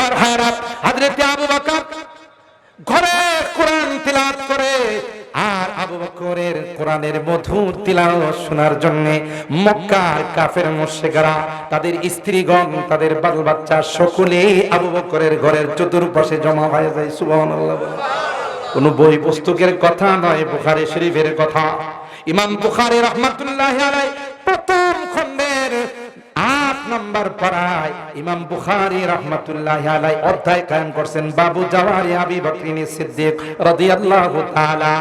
[SPEAKER 1] আর হারাত হযরত আবু বকর ঘরে কোরআন তিলাওয়াত করে, আর আবু বকরের কোরআনের মধুর তিলাওয়াত শোনার জন্য মক্কার কাফের মুশরিকরা, তাদের স্ত্রীগণ, তাদের বাল বাচ্চা সকলেই আবু বকরের ঘরের চতুর্পাশে জমা হয়ে যায়। সুবহানাল্লাহ। কোন বই পুস্তকের কথা নয়, বুখারী শরীফের কথা। ইমাম বুখারী রাহমাতুল্লাহি আলাইহি প্রথম খণ্ডের 8 নম্বর পারায় ইমাম বুখারী রাহমাতুল্লাহি আলাইহি অধ্যায় কায়েম করছেন, বাবু জাওয়ারি আবি বকরিন সিদ্দিক রাদিয়াল্লাহু তাআলা।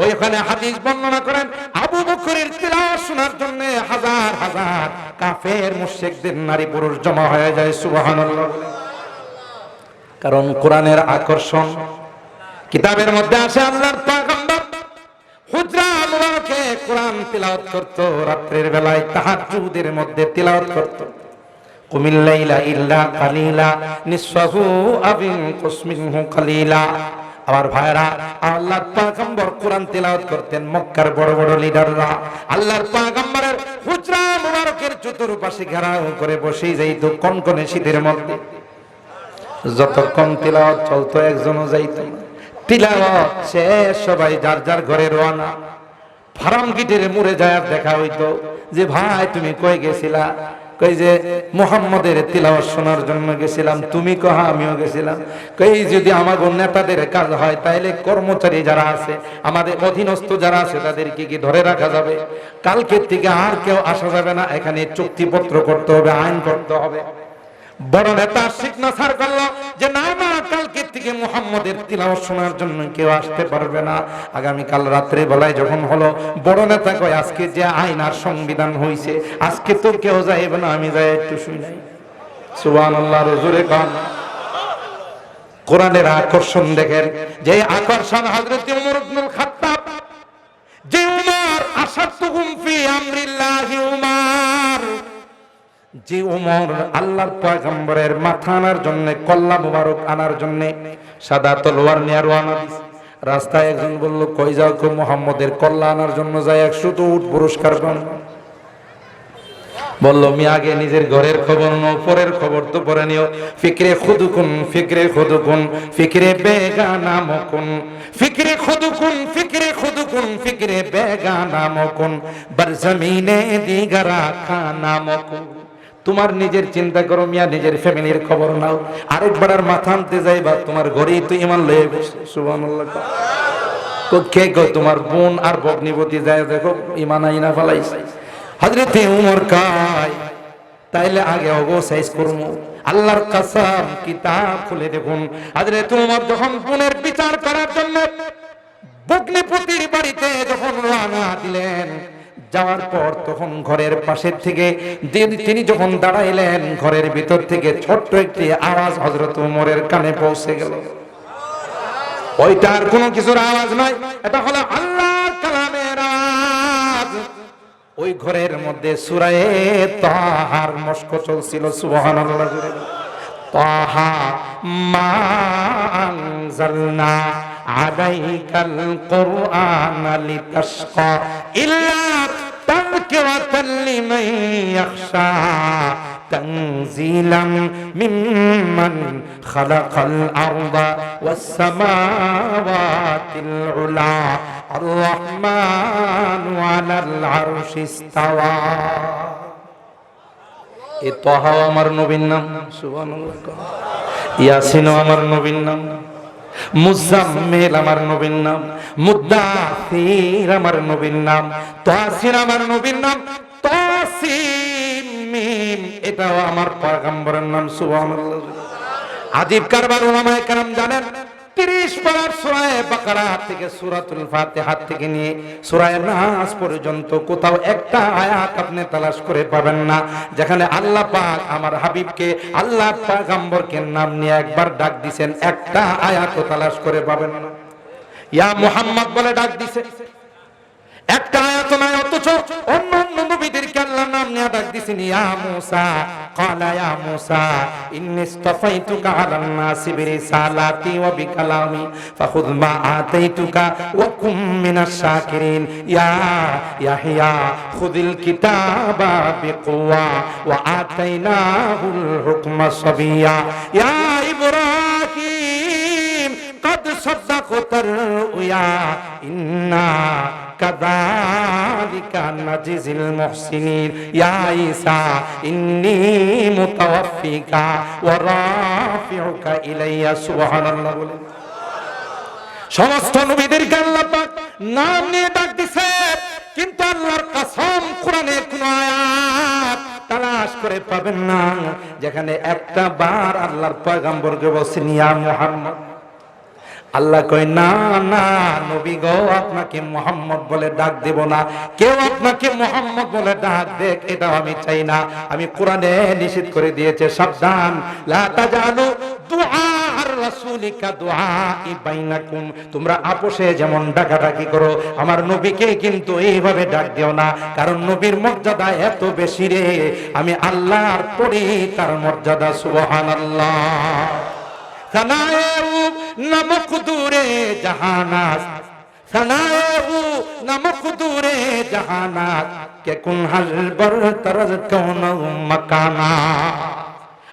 [SPEAKER 1] ওইখানে হাদিস বর্ণনা করেন, আবু বকরের তিলাওয়াত শোনার জন্য হাজার হাজার কাফের মুশরিকদের নারী পুরুষ জমা হয়ে যায়। সুবহানাল্লাহ। কারণ কোরআনের আকর্ষণ। কিতাবের মধ্যে আছে আল্লাহর পয়গম্বর হুজরা মুবারকে কোরআন তিলাওয়াত করত, রাতের বেলায় তাহাজ্জুদের মধ্যে তিলাওয়াত করত। কুমিল লাইলা ইল্লা কালিলা নিসফাহু আবিন কুসমিনহু কালিলা। আমার ভাইরা, আল্লাহর পয়গম্বর কোরআন তিলাওয়াত করতেন, মক্কার বড় বড় লিডাররা আল্লাহর পয়গম্বরের হুজরা মুবারকের চতুর্পাশে ঘেরাও করে বসে যাইত কনকনে শীতের মধ্যে। যতক্ষণ তিলাওয়াত চলতো একজনও যাইত না। তিলাওয়াত শেষ, সবাই যার যার ঘরে রওনা। ফার্ম গিটের মুড়ে যায় দেখা হইতো যে ভাই তুমি কই গেছিলা? কই যে মুহাম্মদের তিলাওয়াত শোনার জন্য গেছিলাম। তুমি কহা? আমিও গেছিলাম। কই যদি আমাদের নেতাদের কাজ হয় তাইলে কর্মচারী যারা আছে, আমাদের অধীনস্থ যারা আছে, তাদেরকে কি ধরে রাখা যাবে? কালকের থেকে আর কেউ আসা যাবে না, এখানে চুক্তিপত্র করতে হবে, আইন করতে হবে। বড় নেতা সিগনেচার করলো যে না না, কালকে থেকে মুহাম্মদের তিলাওয়াত শোনার জন্য কেউ আসতে পারবে না। আগামীকাল রাত্রে বেলায় যখন হলো, বড় নেতা কয় আজকে যে আইন আর সংবিধান হইছে, আজকে তো কেউ যাইবে না, আমি যাই একটু শুই নাই। সুবহানাল্লাহ, জোরে কান। কোরআনের আকর্ষণ দেখেন, যে আকর্ষণ হযরত ওমর ইবনুল খাত্তাব, যে উমর আশাদতুহুম ফি আমরিল্লাহি উমর, যে উমর আল্লাহর পয়গম্বরের মাথা আনার জন্য, কল্লা মুবারক আনার জন্য সাদা তলোয়ার নিয়ে রওনা দিছে। রাস্তায় একজন বলল, কই যাও? কো মুহাম্মদের কল্লা আনার জন্য যাই, 100 উট পুরস্কার পান। বলল, মি আগে নিজের ঘরের খবর নাও, পরের খবর তো পরে নিও। ফিকরে খুদুকুন, ফিকরে খুদুকুন, ফিকরে বেগানা মকুন, ফিকরে খুদুকুন, ফিকরে খুদুকুন, ফিকরে বেগানা মকুন, বার জমিনে দিগারা খানা মকুন। তোমার নিজের চিন্তা করো মিয়া, নিজের ফ্যামিলির খবর নাও। আরেকবার আর মাথা আনতে যাইবা, তোমার ঘরেই তো ইমান লয়ে বসে। সুবহানাল্লাহ। কে গো? তোমার বোন আর ভগ্নিপতি যায় দেখো, ইমান আইনা ফেলাইছে। হযরতে উমর কয়, তাইলে আগে ওগো সাইজ করমু। আল্লাহর কসম, কিতাব খুলে দেখুন, হযরতে উমর যখন বোনের বিচার করার জন্য ভগ্নিপতির বাড়িতে যখন রওনা দিলেন, যাওয়ার পর তখন ঘরের পাশের থেকে তিনি যখন দাঁড়াইলেন, ঘরের ভিতর থেকে ছোট্ট একটি আওয়াজ হযরত উমরের কানে পৌঁছে গেল। ওইটার কোনো কিছুর আওয়াজ নয়, এটা হলো আল্লাহর কালামের আওয়াজ। ওই ঘরের মধ্যে সূরা তাহার মশক চলছিল। সুবহানাল্লাহ। তাহা মা আনজালনা আলাইকাল কুরআন লিতাশকা ইল্লা তাযকিরাতাল লিমান ইয়াখশা তানজিলাম মিম্মান খালাকাল আরদা ওয়াস সামাওয়াতিল উলা আর রহমানু আলাল আরশি ইসতাওয়া। এ তাহা আমার নবীর নাম। সুবহানাল্লাহ। ইয়াসিন আমার নবীর নাম, মুজাম্মিল আমার নবীর নাম, মুদাসসির আমার নবীর নাম, তাসির আমার নবীর নাম, তাসিম মিম এটাও আমার পয়গম্বরের নাম। সুবহানাল্লাহ। আজীব কারবার উলামায়ে কেরাম জানেন, 30 পারার সূরা বাকারা থেকে সূরাতুল ফাতিহা থেকে নিয়ে সূরা নাস পর্যন্ত কোথাও একটা আয়াত আপনি তালাশ করে পাবেন না যেখানে আল্লাহ পাক আমার হাবিবকে, আল্লাহ পয়গম্বরকে নাম নিয়ে একবার ডাক দিবেন, একটা আয়াতও তালাশ করে পাবেন না। ইয়া মুহাম্মদ বলে ডাক দিছে, একটা আয়াত নয়। অথচ অন্য নবীদেরকে আল্লাহ নাম নিয়ে ডাক দিছেন, ইয়া মুসা ক্বালা ইয়া মুসা ইন্নী ইসতাফাইতুকা আলান নাসি বিরিসালাতি ওয়া বিকালামি ফাখুয মা আতাইতুকা ওয়া কুম মিনাশ শাকিরিন। ইয়া ইয়াহইয়া খুযিল কিতাবা বিকুওয়া ওয়া আতাইনাহুল হুকমা সাবিয়্যা। ইয়া ইব্রাহিম قد صدقت الرؤيا إنا كذلك نجزي المحسنين يا عيسى إني متوفيك ورافعك إلي سبحان الله। সমস্ত নবীদেরকে আল্লাহ পাক নাম নিয়ে ডাক দিছে, কিন্তু আল্লাহর কসম কোরআনের কোন আয়াত তালাশ করে পাবেন না যেখানে একটা বার আল্লাহর পয়গম্বরকে বলছেন ইয়া মুহাম্মদ। আল্লাহ কয় না না নবী গো, আপনাকে মুহাম্মদ বলে ডাক দেব না। কেউ আপনাকে মুহাম্মদ বলে ডাক দেখ, এটা আমি চাই না। আমি কোরআনে নিষেধ করে দিয়েছে, সাবধান, লা তাজালু দুআ আর রাসূলিকা দুআই বাইনাকুম। তোমরা আপোষে যেমন ডাকাডাকি করো, আমার নবীকে কিন্তু এইভাবে ডাক দিও না, কারণ নবীর মর্যাদা এত বেশি রে। আমি আল্লাহর পরে তার মর্যাদা। সুবহানাল্লাহ। সানায়েউ নামক দূরে জাহানাত, সানায়েউ নামক দূরে জাহানাত কে কুন হাল বর তরজ কোন মাকানা।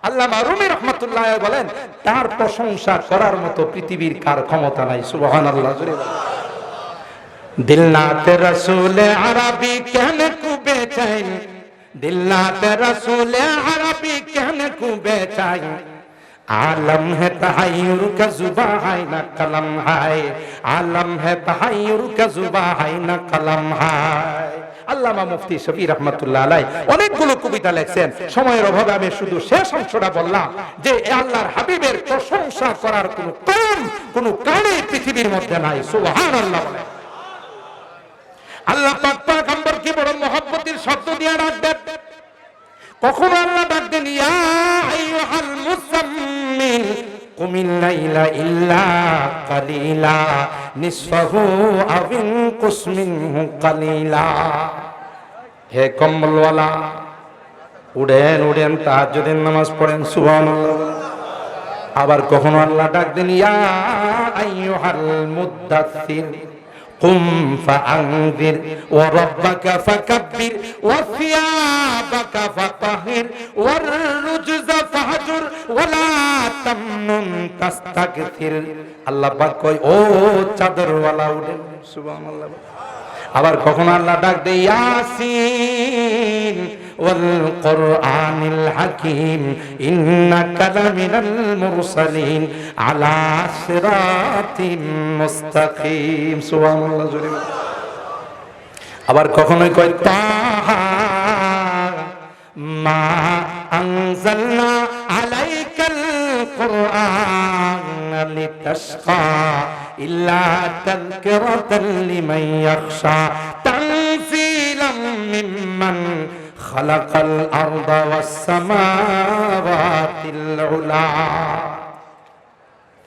[SPEAKER 1] আল্লামা রুমি রাহমাতুল্লাহ বলেন, তার প্রশংসা করার মতো পৃথিবীর কার ক্ষমতা নাই। সুবহানাল্লাহ। দিল নাতে রাসূল আরবি कहने को बेचैन, दिल नाते रसूल अरबी कहने को बेचैन, आलम है तहय्युर का जुबा है न कलम है, आलम है तहय्युर का जुबा है न कलम है। আল্লামা মুফতি শফি রহমাতুল্লাহ আলাইহি অনেকগুলো কবিতা লেখছেন। সময়ের অভাবে আমি শুধু শেষ অংশটা বললাম যে আল্লাহর হাবিবের প্রশংসা করার কোনো কারণে পৃথিবীর মধ্যে নাই। সুবহানাল্লাহ বলে আল্লাহ পাক পয়গম্বরকে বড় মহব্বতের শব্দ দিয়ে ডাকতেন। কখনো আল্লাহ ডাকতেন ইয়া আইয়ুহাল মুযাম্মিল কুমিল লাইলা ইল্লা কালিলা নিসফাহু আও ইনকুস মিনহু কালিলা। হে কম্বলওয়ালা, উড়েন তাহাজ্জুদের নামাজ পড়েন। সুবহানাল্লাহ। আবার কখনো আল্লাহ ডাকতেন ইয়া আইয়ুহাল মুদ্দাথির কুম ফাআনযির ওয়া রাব্বাকা ফাকাব্বির ওয়া সিয়াবাকা ফাতাহির ওয়ার রুজজা ফাহজুর ওয়া লা তামনুন তাস্তাগফির। আল্লাহ পাক কয় ও চাদরওয়ালা উঠেন। সুবহানাল্লাহ। আবার কখনো আল্লাহ ডাক দেয় ইয়াসিন ওয়াল কুরআনিল হাকীম ইন্নাকা লামিনাল মুরসালিন আলা সিরাতিম মুস্তাকিম। সুবহানাল্লাহ। জোরে আবার কখনোই কয় তাহা মা আনজালনা আলাইকাল কুরআন লিতাশকা ইল্লা তাযকিরাতাল লিমান ইয়াখশা তানজিলাম মিম্মান খালাকাল আরদা ওয়াস সামাওয়াতিল উলা।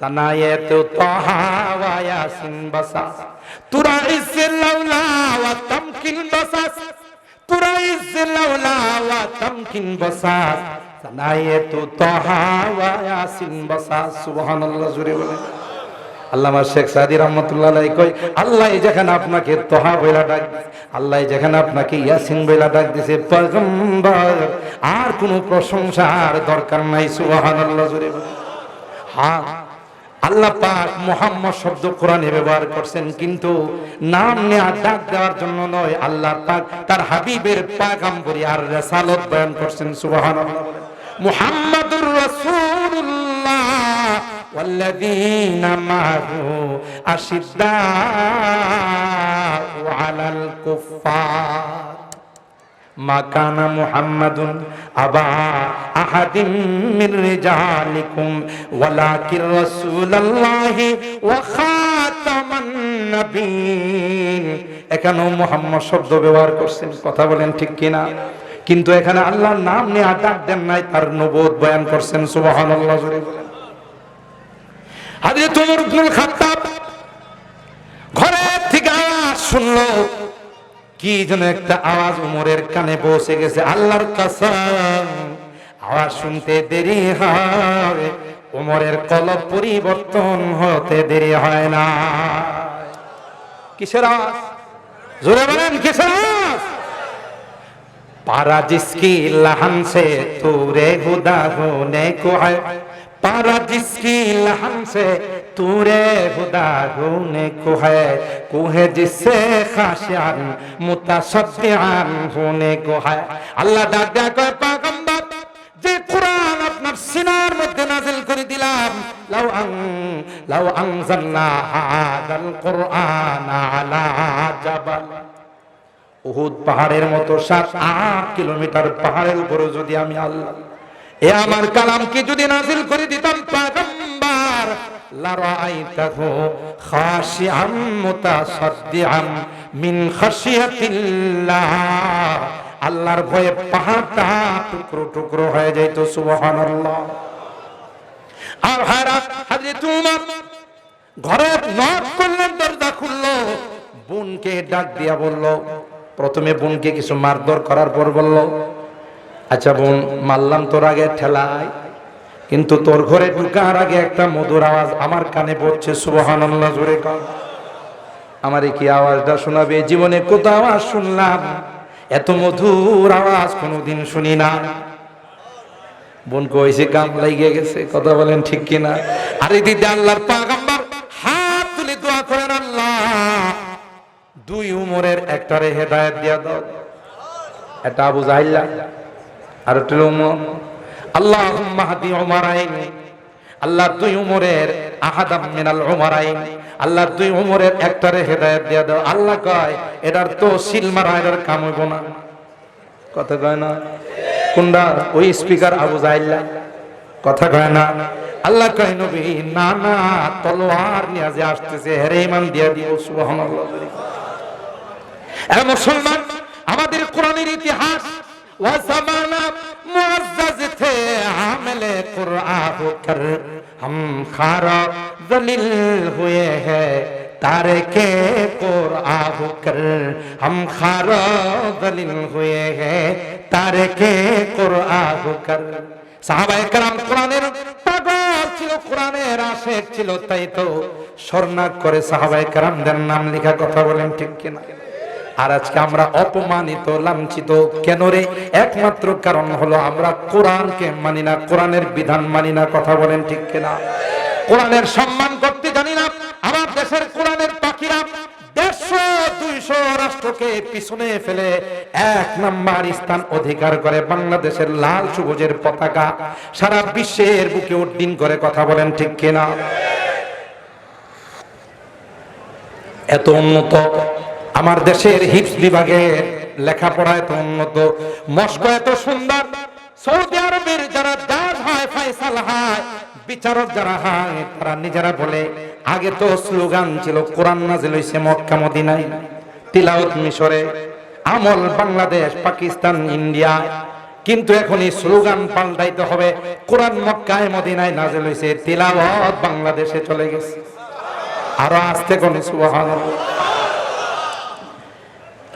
[SPEAKER 1] তানায়াতু তাহা ওয়া ইয়াসিন বাসাস তুরাইসিল লাউলা ওয়া তামকিন বাসাস তুরাইসিল লাউলা ওয়া তামকিন বাসাস তানায়াতু তাহা ওয়া ইয়াসিন বাসাস। সুবহানাল্লাহ। জোরে বলেন। আল্লামা শেখ সাদি রহমাতুল্লাহ আলাইহি কই আল্লাহ যেখানে আপনাকে তোহা বইলা ডাক, আল্লাহ যেখানে আপনাকে ইয়াসিন বইলা ডাক দিয়েছে পয়গম্বর, আর কোনো প্রশংসার দরকার নাই। সুবহানাল্লাহ। জোরে বলেন। হ্যাঁ, আল্লাহ পাক মুহাম্মদ শব্দ কোরআনে ব্যবহার করছেন, কিন্তু নাম নেয়া ডাক দেওয়ার জন্য নয়। আল্লাহ পাক তার হাবিবের পয়গম্বরি আর রিসালাত বয়ান করছেন। সুবহানাল্লাহ। মুহাম্মাদুর রাসূলুল্লাহ ওয়াল্লাযীনা মা'হু আশিদ্দাউ আলাল কুফফার মা কানা মুহাম্মাদুন আবা আহাদিম মির রিজালিকুম ওয়ালাকির রাসূলুল্লাহি ওয়া খাতামান নবিয়্যিন। এখানে মুহাম্মদ শব্দ ব্যবহার করছেন। কথা বলেন ঠিক কিনা? কিন্তু এখানে আল্লাহর নাম নিয়ে ডাক দেন নাই, তার নবুয়ত বয়ান করছেন। সুবহানাল্লাহ। জোরে বলেন। হযরত ওমর ইবনুল খাত্তাব ঘরের থেকে আওয়াজ শুনলো, কি যেন একটা আওয়াজ ওমরের কানে পৌঁছে গেছে। আল্লাহর কসম, আওয়াজ শুনতে দেরি হয়, ওমরের কলব পরিবর্তন হতে দেরি হয় না। কিসের আওয়াজ? জোরে বলেন কিসের আওয়াজ? पारा जिसकी लहन से तूरे हुदा होने को है, पारा जिसकी लहन से तूरे हुदा होने को है, कुहे जिससे खाशियान मुतसद्दिआन होने को है। अल्लाह डाक कहे पैगंबर যে কুরআন আপনার সিনার মধ্যে নাযিল করে দিলাম, লাউ আনজালনা হাযাল কুরআনা আলা জাবাল, উহুদ পাহাড়ের মতো 7-8 কিলোমিটার পাহাড়ের উপরে যদি আমি আল্লাহ এ আমার কালামকে যদি নাযিল করে দিতাম পয়গম্বর, লা রাআইতাহু খাশিআম মুতাসাদ্দিআন মিন খাশিয়াতিল্লাহ, আল্লাহর ভয়ে পাহাড়টা টুকরো টুকরো হয়ে যাইতো। সুবহানাল্লাহ। আর হযরত উমর ঘরে নক করলেন, দরজা খুললো, বোনকে ডাক দিয়া বলল, প্রথমে বোনকে কিছু মারধর করার পর বলল, আচ্ছা বোন, মারলাম তোর আগে ঠেলায়, কিন্তু তোর ঘরে ঢুকার আগে একটা মধুর আওয়াজ আমার কানে পড়ছে। সুবহানাল্লাহ। জোরে কর। আমারে কি আওয়াজটা শোনাবে? জীবনে কত আওয়াজ শুনলাম, এত মধুর আওয়াজ কোনোদিন শুনি না। বোন কইছে কাম লাগিয়ে গেছে। কথা বলেন ঠিক কিনা? আরে দিদি, আল্লাহর পয়গম্বর হাত তুলে দোয়া করেন, আল্লাহ দুই উমরের একটারে হেদায়েত দিয়া দাও। এটা আবু জাহিল আর একটা উমর। আল্লাহুম্মা হাদি উমারাইন, আল্লাহ দুই উমরের আহাদাম মিনাল উমারাইন, আল্লাহ দুই উমরের একটারে হেদায়েত দিয়া দাও। আল্লাহ কয় এটার তো সিল মারা, এটার কাম হইব না। কথা কয় না কোনটা? ওই স্পিকার আবু জাইল্লা। কথা কয় না। আল্লাহ কয় নবী না না, তলোয়ার নিয়ে যে আসতেছে হেরে ইমান দিয়া দিও। সুবহানাল্লাহ। এ মুসলমান, আমাদের কোরআনের ইতিহাস ওয়া জামানা মুআজ্জাজ থে আমেলে কুরআন হোকর हम खारा जलील हुए हैं तारके कुरआन होकर, हम खारा जलील हुए हैं तारके कुरआन होकर। সাহাবায়ে কেরাম কোরআনের পাগল ছিল, কোরআনের আশিক ছিল, তাই তো স্বর্ণাক করে সাহাবায়ে কেরামদের নাম লেখা। কথা বলেন ঠিক কিনা? আর আজকে আমরা অপমানিত, লাঞ্ছিত কেন রে? একমাত্র কারণ হলো আমরা কোরআনকে মানি না, কোরআনের বিধান মানি না। কথা বলেন ঠিক কিনা? কোরআনের সম্মান করতে জানি না। আমার দেশের কোরআনের পাখিরা 150-200 রাষ্ট্রকে পিছনে ফেলে 1 নাম্বার স্থান অধিকার করে। বাংলাদেশের লাল সবুজের পতাকা সারা বিশ্বের বুকে উড্ডীন করে। কথা বলেন ঠিক কিনা? এত উন্নত আমার দেশের হিপস বিভাগের লেখাপড়া, এত উন্নত, মস্কো এত সুন্দর, সৌদি আরবের যারা জাজ হয়, ফয়সাল হয়, বিচারক যারা হয়, তারা নিজেরা বলে আগে তো স্লোগান ছিল কোরআন নাযিল হইছে মক্কা মদিনায়, তিলাওয়াত মিশরে, আমল বাংলাদেশ, পাকিস্তান, ইন্ডিয়া। কিন্তু এখন এই স্লোগান পাল্টাইতে হবে, কোরআন মক্কায় মদিনায় নাযিল হইছে, তিলাওয়াত বাংলাদেশে চলে গেছে। আরো আসতে কোন সুবহানাল্লাহ।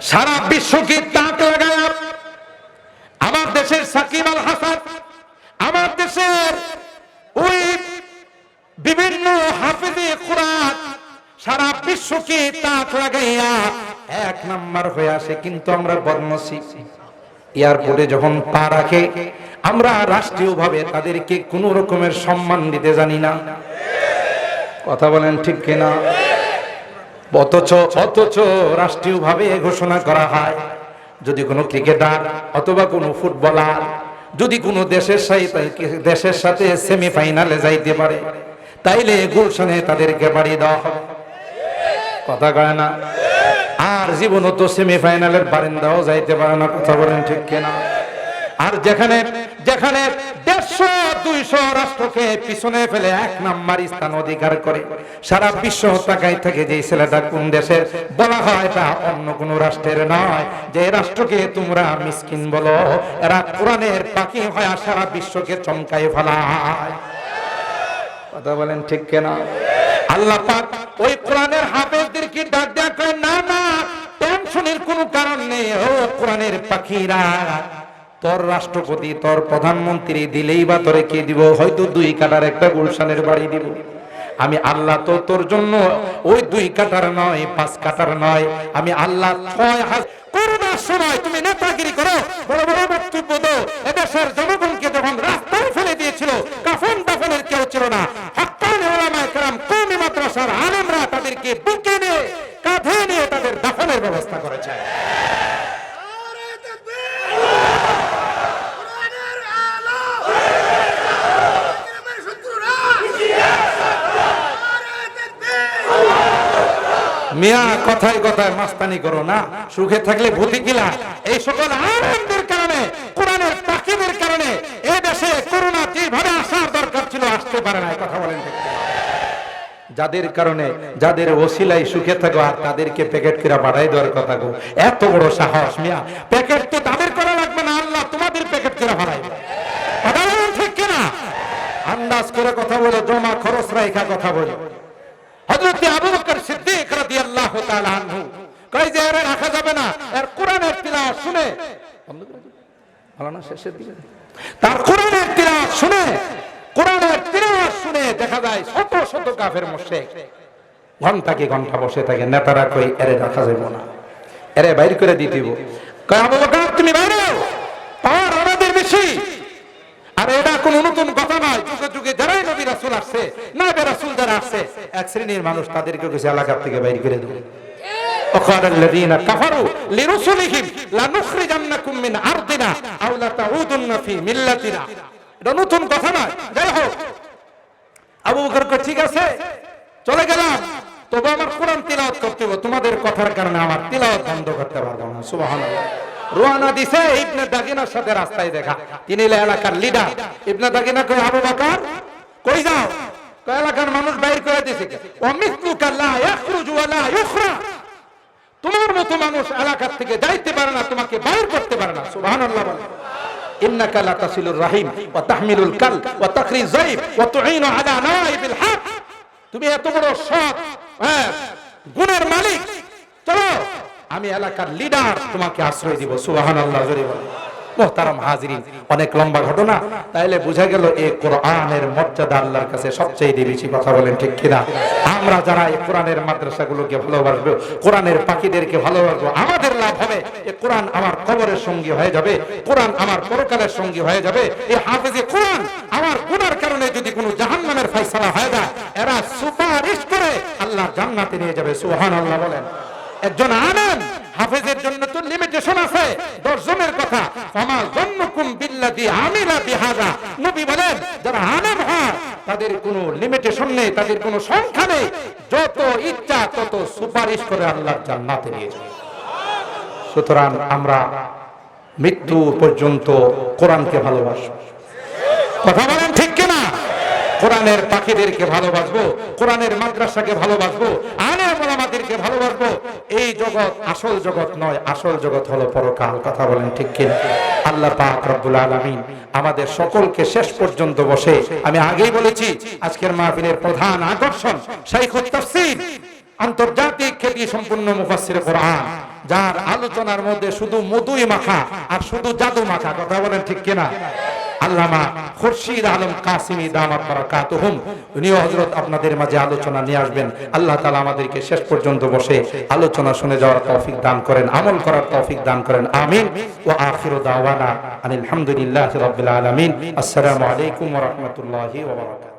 [SPEAKER 1] সারা বিশ্বকে তাক লাগায় আমার দেশের সাকিব আল হাসান, আমার দেশের ওই বিভিন্ন হাফেজে কোরআন সারা বিশ্বকে তাক লাগাইয়া 1 নাম্বার হয়ে আসে। কিন্তু আমরা বদনসিব, এয়ারপোর্টে যখন পা রাখে আমরা রাষ্ট্রীয়ভাবে তাদেরকে কোন রকমের সম্মান দিতে জানি না। কথা বলেন ঠিক কিনা? অথচ রাষ্ট্রীয়ভাবে ঘোষণা করা হয় যদি কোনো ক্রিকেটার অথবা কোনো ফুটবলার যদি কোনো দেশের সাথে সেমিফাইনালে যাইতে পারে, তাইলে গুলশানে তাদেরকে বাড়ি দেওয়া হবে। কথা কয় না? আর জীবনও তো সেমিফাইনালের বারিন্দাও যাইতে পারে না। কথা বলেন ঠিক কিনা? আর যেখানে 150-200 রাষ্ট্রকে পিছনে ফেলে 1 নাম্বার স্থান অধিকার করে, সারা বিশ্ব তাকাই থাকে যে ছেলেটা কোন দেশের, বলা হয় এটা অন্য কোন রাষ্ট্রের নয়। যে রাষ্ট্রকে তোমরা মিসকিন বলো, এরা কোরআনের পাখি হয়ে সারা বিশ্বকে চমকায় ফেলায়। কথা বলেন ঠিক কিনা? আল্লাহ পাক ওই কোরআনের হাফেজদেরকে ডাক দেয়া কয় না না, টেনশনের কোনো কারণ নেই। ও কোরআনের পাখিরা, তোর রাষ্ট্রপতি, তোর প্রধানমন্ত্রী দিলেই বা তোরে কে দিব? হয়তো 2 কাঠার একটা গুলশানের বাড়ি দিব। আমি আল্লাহ তো তোর জন্য ওই 2 কাঠার নয়, 5 কাঠার নয়, আমি আল্লাহ 6000। করোনার সময় তুমি নেতাগিরি করো, বড় বড় বক্তব্য দাও, এদেশের জনগণকে যখন রাস্তায় ফেলে দিয়েছিল, কাফন দাফনের কেউ ছিল না, হক্কানি উলামায়ে কেরাম, কওমি মাদ্রাসার আলেমরা তাদেরকে বুকে নিয়ে, কাঁধে নিয়ে তাদের দাফনের ব্যবস্থা করেছে। মিয়া কথায় কথায় মাস্তানি করো না, সুখে থাকলে ভূতি কিলা। এই সকল আলেমদের কারণে, কোরআনের পাখিদের কারণে এই দেশে করোনা যেভাবে আসার দরকার ছিল আসতে পারে না। কথা বলেন ঠিক? যাদের কারণে, যাদের ওসিলাই সুখে থাকো, আর তাদেরকে প্যাকেট করে বাড়াই দেওয়ার কথা গো, এত বড় সাহস মিয়া! প্যাকেট তো তাদের করা লাগবে না, আল্লাহ তোমাদের প্যাকেট করে বাড়াই। কথা বলেন ঠিক কিনা? আন্দাজ করে কথা বলে, জমা খরচ রাইখা কথা বলে। হযরত আবু বকর সিদ্দিক রাদিয়াল্লাহু তাআলা আনহু কয় যে এর রাখা যাবে না, এর কোরআনের তিলাওয়াত শুনে, শেষের দিকে তার কোরআনের তিলাওয়াত শুনে দেখা যায় শত শত কাফের মুশরিক ঘন্টা কি ঘন্টা বসে থাকে। নেতারা কই এরে রাখা যাবে না, এরে বাইর করে দিতেইব। কয় আবু বকর তুমি বাইরে হও, পাওয়ার আমাদের বেশি। আর এটা কোন নতুন কথা নয়, যুগে যুগে যারাই নবী রাসূল আসছে, নবী রাসূল যারা আসছে, এক শ্রেণীর মানুষ তাদেরকে কিছু এলাকা থেকে বাইর করে দেবে। وقال الذين كفروا لرسلهم لنخرجنكم من أرضنا أو لتعودن في ملتنا। এটা নতুন কথা নয়। যাই হোক, আবু বকর কয় ঠিক আছে চলে গেলাম, তবে আমার কোরআন তিলাওয়াত করতে হবে, তোমাদের কথার কারণে আমার তিলাওয়াত বন্ধ করতে পারবো না। সুবহানাল্লাহ। রওনা দিছে ইবনে দাগিনার সাথে রাস্তায় দেখা, তিনি এলাকার লিডার। ইবনে দাগিনা কয় আবু বকর কই যাও? কয় এলাকার মানুষ বাইর করে দিয়েছে। ওয়ামিসলুকা লা ইয়াখরুজু ওয়া লা ইউখরা, তোমার মতো মানুষ এলাকার থেকে যাইতে পারে না, তোমাকে বাইর করতে পারে না। সুবহানাল্লাহ বলে। ইন্নাকা লা তাসিলুর রাহিম ওয়া তাহমিলুল কাল ওয়া তাকরিজ যায়ব ওয়া তুঈনু আলা নাইবিল হক, তুমি এত বড় সৎ গুণের মালিক, চলো আমি এলাকার লিডার, তোমাকে আশ্রয় দিব। সুবহানাল্লাহ জোরে বলে। মুহতারাম হাজিরিন, অনেক লম্বা ঘটনা, তাইলে বোঝা গেল এই কোরআনের মর্যাদা আল্লাহর কাছে সবচেয়ে বেশি। কথা বলেন ঠিক কিনা? আমরা যারা এই কোরআনের মাদ্রাসাগুলোকে ভালোবাসবো, কোরআনের পাখিদেরকে ভালোবাসবো, আমাদের লাভ হবে। এই কোরআন আমার কবরের সঙ্গী হয়ে যাবে, কোরআন আমার পরকালের সঙ্গী হয়ে যাবে। এই হাফেজে কোরআন আমার গুনার কারণে যদি কোনো জাহান্নামের ফয়সালা হয়ে যায়, এরা সুপারিশ করে আল্লাহর জান্নাতে নিয়ে যাবে। সুবহানাল্লাহ বলেন। একজন আলেম হাফেজের জন্য তো লিমিটেশন আছে, 10 জনের কথা। ফামা যন্নুকুম বিল্লাযী আমিলা বিহাযা, নবী বলেন যারা আলেম হয় তাদের কোনো লিমিটেশন নেই, তাদের কোনো সংখ্যা নেই, যত ইচ্ছা তত সুপারিশ করে আল্লাহর জান্নাতে নিয়ে যাবে। সুতরাং আমরা মৃত্যু পর্যন্ত কোরআনকে ভালোবাসবো। কথা বলেন ঠিক কিনা? কোরআনের পাখিদেরকে ভালোবাসবো, কোরআনের মাদ্রাসাকে ভালোবাসবো, আলেম ওলামাদেরকে ভালোবাসবো। এই জগৎ আসল জগৎ নয়, আসল জগৎ হলো পরকাল। কথা বলেন ঠিক কিনা? আল্লাহ পাক রব্বুল আলামিন আমাদের সকলকে শেষ পর্যন্ত বসে, আমি আগেই বলেছি আজকের মাহফিলের প্রধান আকর্ষণ শাইখুত তাফসীর, আন্তর্জাতিক খ্যাতি সম্পন্ন মুফাসসির কোরআন, যার আলোচনার মধ্যে শুধু মধুই মাখা আর শুধু জাদু মাখা। কথা বলেন ঠিক কিনা? আল্লামা খুরশিদ আলম কাসিমি দামাত বারাকাতুহুম, উনিও হযরত আপনাদের মাঝে আলোচনা নিয়ে আসবেন। আল্লাহ তাআলা আমাদেরকে শেষ পর্যন্ত বসে আলোচনা শুনে যাওয়ার তৌফিক দান করেন, আমল করার তৌফিক দান করেন। আমিন। ওয়া আখিরু দাওয়ানা আনিল হামদুলিল্লাহি রাব্বিল আলামিন। আসসালামু আলাইকুম ওয়া রাহমাতুল্লাহি ওয়া বারাকাতুহু।